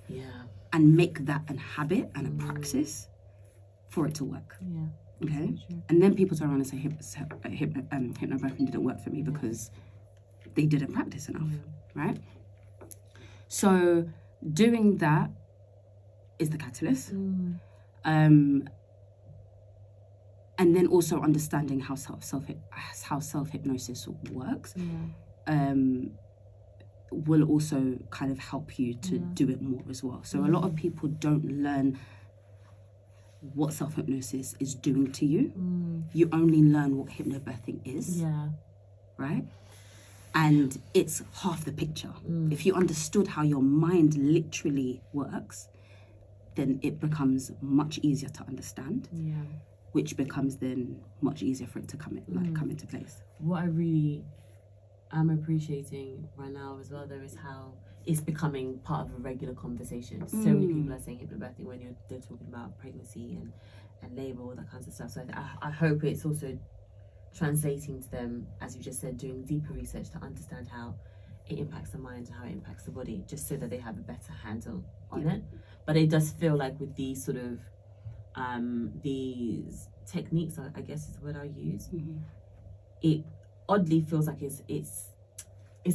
and make that a habit and a practice for it to work. Okay? And then people turn around and say hypnobirthing didn't work for me because they didn't practice enough, right? So doing that is the catalyst. And then also understanding how self-hypnosis works will also kind of help you to do it more as well. So a lot of people don't learn what self-hypnosis is doing to you. You only learn what hypnobirthing is. Right? And it's half the picture. If you understood how your mind literally works, then it becomes much easier to understand. Which becomes then much easier for it to come into place. What I really am appreciating right now as well, though, is how it's becoming part of a regular conversation. So many people are saying hypnobirthing when they're talking about pregnancy and labour, all that kinds of stuff. So I hope it's also translating to them, as you just said, doing deeper research to understand how it impacts the mind and how it impacts the body, just so that they have a better handle on it. But it does feel like with these sort of these techniques, I guess is the word I use, it oddly feels like it's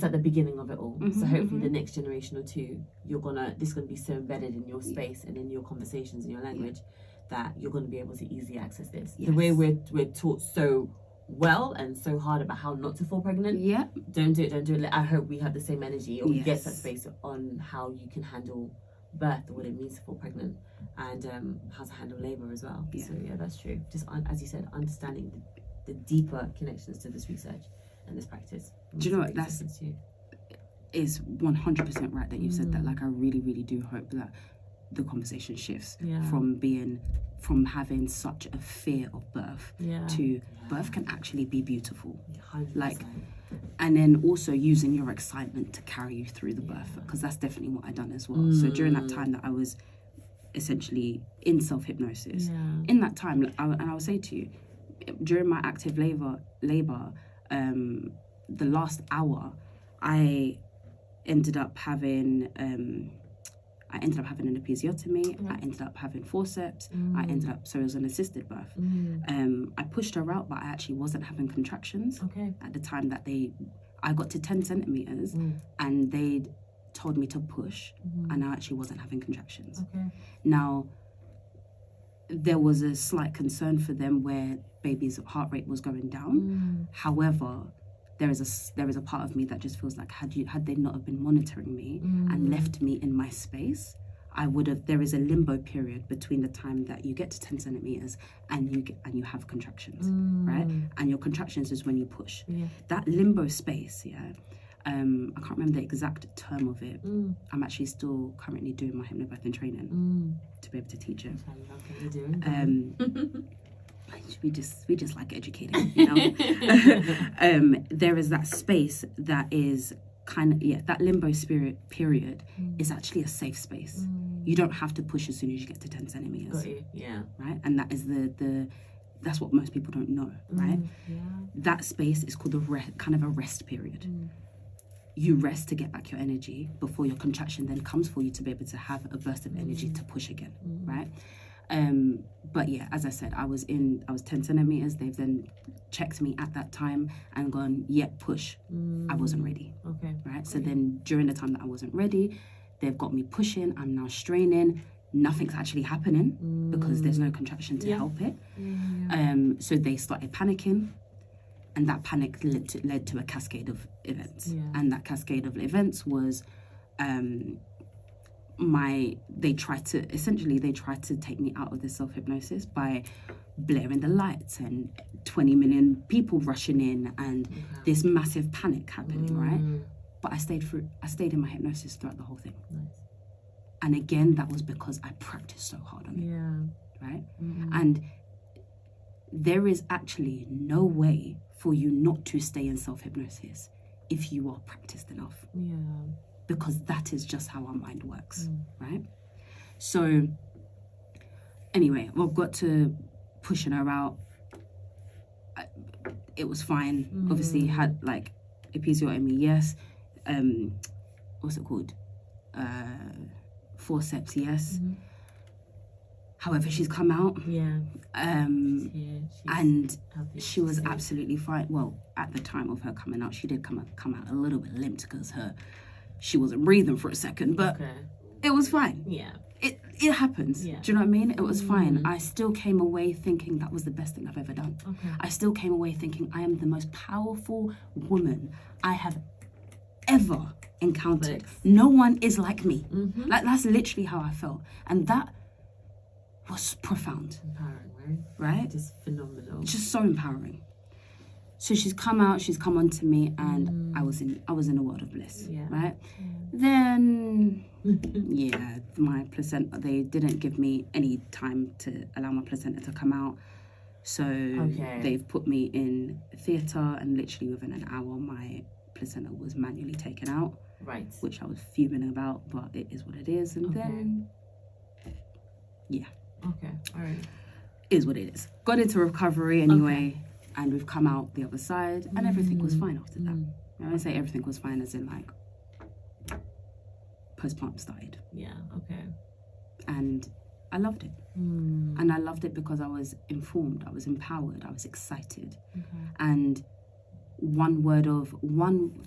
at the beginning of it all. So hopefully the next generation or two, this is gonna be so embedded in your space and in your conversations and your language that you're gonna be able to easily access this. The way we're taught so well and so hard about how not to fall pregnant. Don't do it. I hope we have the same energy, or we get that space on how you can handle birth, or what it means to fall pregnant, and how to handle labour as well. So that's true. Just as you said, understanding the deeper connections to this research and this practice. Do you know what? That's is 100% right that you've said that. Like, I really, really do hope that the conversation shifts from having such a fear of birth to birth can actually be beautiful. 100%. Like, and then also using your excitement to carry you through the birth, because that's definitely what I done as well. So during that time that I was essentially in self-hypnosis, in that time, and I will say to you, during my active labor, the last hour, I ended up having an episiotomy. I ended up having forceps. So it was an assisted birth. I pushed her out, but I actually wasn't having contractions at the time that I got to 10 centimeters and they told me to push, and I actually wasn't having contractions. Now, there was a slight concern for them where baby's heart rate was going down. However, there is a part of me that just feels like had they not have been monitoring me and left me in my space, I would have. There is a limbo period between the time that you get to 10 centimeters and you have contractions, right? And your contractions is when you push. That limbo space, I can't remember the exact term of it. I'm actually still currently doing my hypnobirthing training to be able to teach it. We just like educating, you know. There is that space that is kind of that limbo period is actually a safe space. You don't have to push as soon as you get to 10 centimeters. Right, and that is that's what most people don't know, right? That space is called kind of a rest period. You rest to get back your energy before your contraction then comes for you to be able to have a burst of energy to push again, right? But yeah, as I said, I was 10 centimeters. They've then checked me at that time and gone, push. I wasn't ready. Okay. Right. So then during the time that I wasn't ready, they've got me pushing. I'm now straining. Nothing's actually happening because there's no contraction to help it. So they started panicking, and that panic led to a cascade of events. And that cascade of events was, they tried to take me out of the self-hypnosis by blaring the lights and 20 million people rushing in and this massive panic happening, right? But I stayed in my hypnosis throughout the whole thing. And again, that was because I practiced so hard on it, right? And there is actually no way for you not to stay in self-hypnosis if you are practiced enough. Because that is just how our mind works, right? So anyway, I've got to pushing her out. It was fine. Obviously had like episiotomy, yes. What's it called? Forceps, yes. However, she's come out. And she was absolutely fine. Well, at the time of her coming out, she did come out a little bit limped because she wasn't breathing for a second, but it was fine. It happens. Do you know what I mean? It was fine. I still came away thinking that was the best thing I've ever done. I still came away thinking I am the most powerful woman I have ever encountered. No one is like me. Like, that's literally how I felt. And that was profound. Empowering, right? Just phenomenal. Just so empowering. So she's come on to me, and I was in a world of bliss, right? Then, my placenta, they didn't give me any time to allow my placenta to come out. So they've put me in theatre, and literally within an hour, my placenta was manually taken out. Right. Which I was fuming about, but it is what it is. And then, Okay, all right. Is what it is. Got into recovery anyway. And we've come out the other side, and everything was fine after that. When I say everything was fine, as in like postpartum started. And I loved it. And I loved it because I was informed, I was empowered, I was excited. And one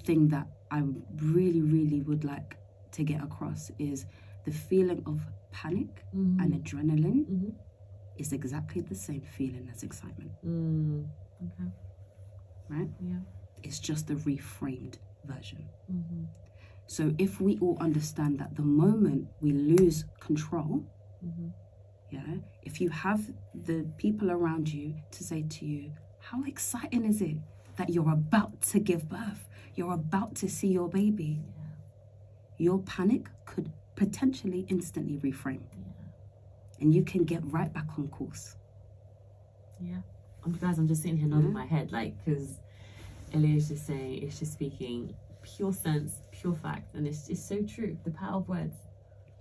thing that I really, really would like to get across is the feeling of panic and adrenaline is exactly the same feeling as excitement. Right? It's just a reframed version. So if we all understand that the moment we lose control, if you have the people around you to say to you, how exciting is it that you're about to give birth, you're about to see your baby, your panic could potentially instantly reframe. And you can get right back on course. Guys, I'm just sitting here nodding my head, like, because Aahliyah's just saying, it's just speaking pure sense, pure fact, and it's so true. The power of words.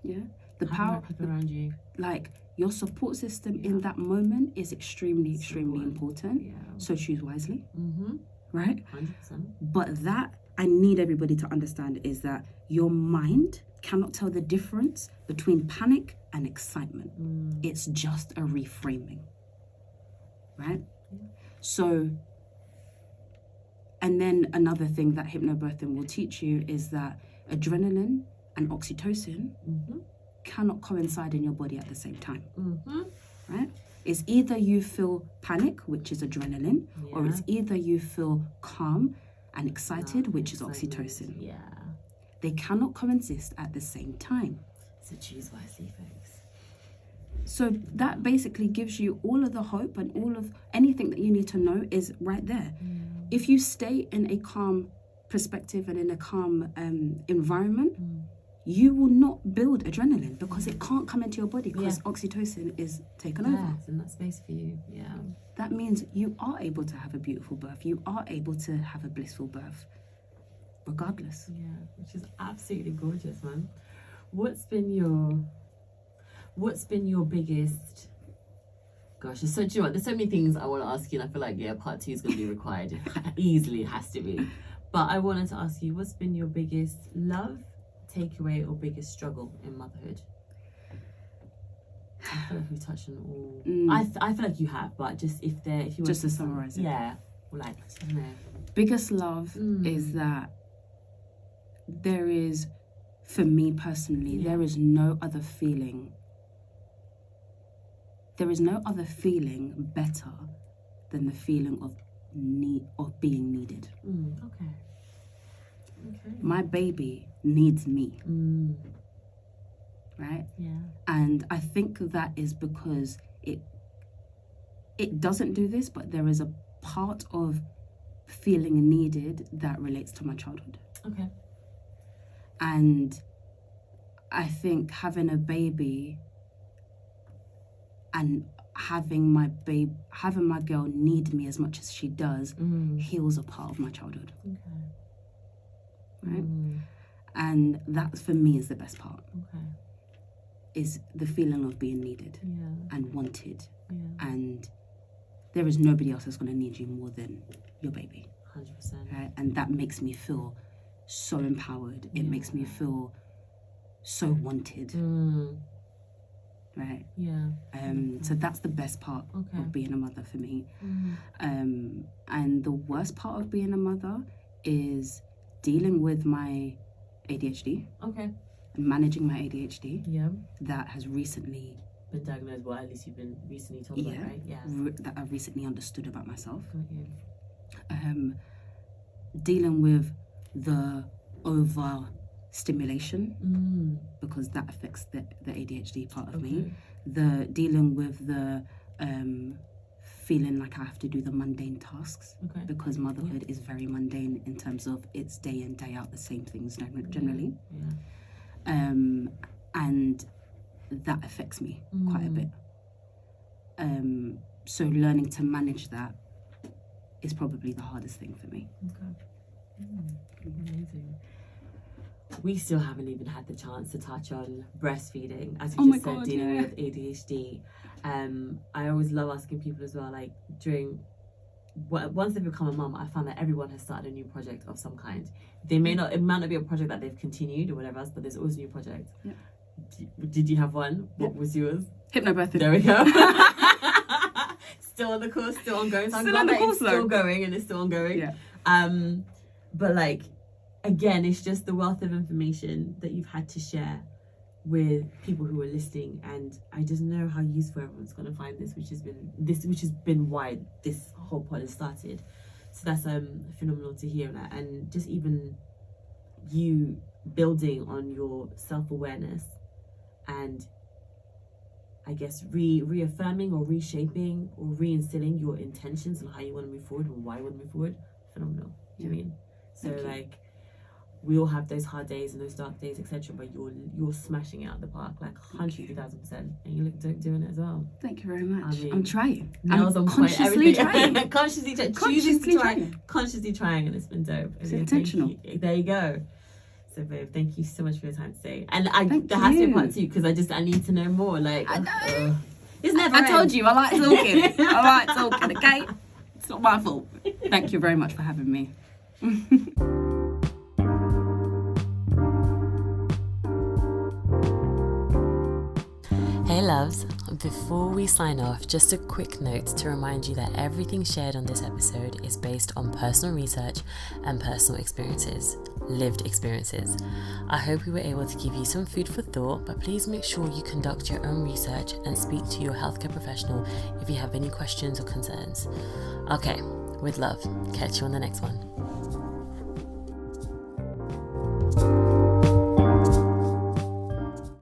The power of people around you. Like, your support system in that moment is extremely important. So choose wisely. Right? 100%. But that I need everybody to understand is that your mind cannot tell the difference between panic and excitement. It's just a reframing. Right? So, and then another thing that hypnobirthing will teach you is that adrenaline and oxytocin cannot coincide in your body at the same time. right? It's either you feel panic, which is adrenaline, or Yeah. it's either you feel calm and excited, which is Excitement. oxytocin. Yeah. They cannot coexist at the same time. So choose wisely, folks. So that basically gives you all of the hope, and all of anything that you need to know is right there. If you stay in a calm perspective and in a calm environment, you will not build adrenaline because it can't come into your body because oxytocin is taken over. It's in that space for you. Yeah. That means you are able to have a beautiful birth. You are able to have a blissful birth, regardless. Yeah, which is absolutely gorgeous, man. What's been your biggest? Gosh, do you know what? There's so many things I want to ask you, and I feel like part 2 is going to be required. Easily, it has to be. But I wanted to ask you, what's been your biggest love, takeaway, or biggest struggle in motherhood? I feel like we've touched on all. I feel like you have, but just if you just to summarize it. Yeah, or like, I don't know. Biggest love is that there is, for me personally, there is no other feeling. There is no other feeling better than the feeling of being needed. Okay. My baby needs me. Right? Yeah. And I think that is because it doesn't do this, but there is a part of feeling needed that relates to my childhood. Okay. And I think having a baby and having my girl need me as much as she does heals a part of my childhood. Okay. Right? And that for me is the best part. Okay. Is the feeling of being needed and wanted. Yeah. And there is nobody else that's going to need you more than your baby. 100%. Right? And that makes me feel so empowered. It makes me feel so wanted. Right? Yeah. So that's the best part of being a mother for me. And the worst part of being a mother is dealing with my ADHD. Okay. And managing my ADHD. Yeah. That has recently been diagnosed. Well, at least you've been recently told about, right? Yeah. That I've recently understood about myself. Got you. Dealing with the overstimulation because that affects the ADHD part of me. The dealing with the feeling like I have to do the mundane tasks because motherhood is very mundane in terms of it's day in, day out, the same things generally. Yeah. And that affects me quite a bit. So learning to manage that is probably the hardest thing for me. Amazing. We still haven't even had the chance to touch on breastfeeding, as we just said, dealing with ADHD. I always love asking people as well, like once they've become a mum, I found that everyone has started a new project of some kind. It might not be a project that they've continued or whatever else, but there's always a new project. Yep. Did you have one? What was yours? Hypnobirthing. There we go. Still on the course, still ongoing. So I'm glad that it's still going and it's still ongoing. Yeah. But like, again, it's just the wealth of information that you've had to share with people who are listening, and I just know how useful everyone's going to find this, which has been why this whole pod has started. So that's phenomenal to hear, and just even you building on your self-awareness and I guess reaffirming or reshaping or reinstilling your intentions on how you want to move forward and why you want to move forward. Phenomenal. Do you know what I mean? So like, we all have those hard days and those dark days, etc. But you're smashing it out of the park, like 150,000%, and you look dope doing it as well. Thank you very much. I'm trying. Nails on point. Consciously trying. Consciously trying, and it's been dope. It's intentional. There you go. So, babe, thank you so much for your time today. And there has to be a part 2 because I need to know more. Like, I know. It's never. I told you I like talking. Okay, it's not my fault. Thank you very much for having me. Hey loves, before we sign off, just a quick note to remind you that everything shared on this episode is based on personal research and personal experiences, lived experiences. I hope we were able to give you some food for thought, but please make sure you conduct your own research and speak to your healthcare professional if you have any questions or concerns. Okay, with love, catch you on the next one.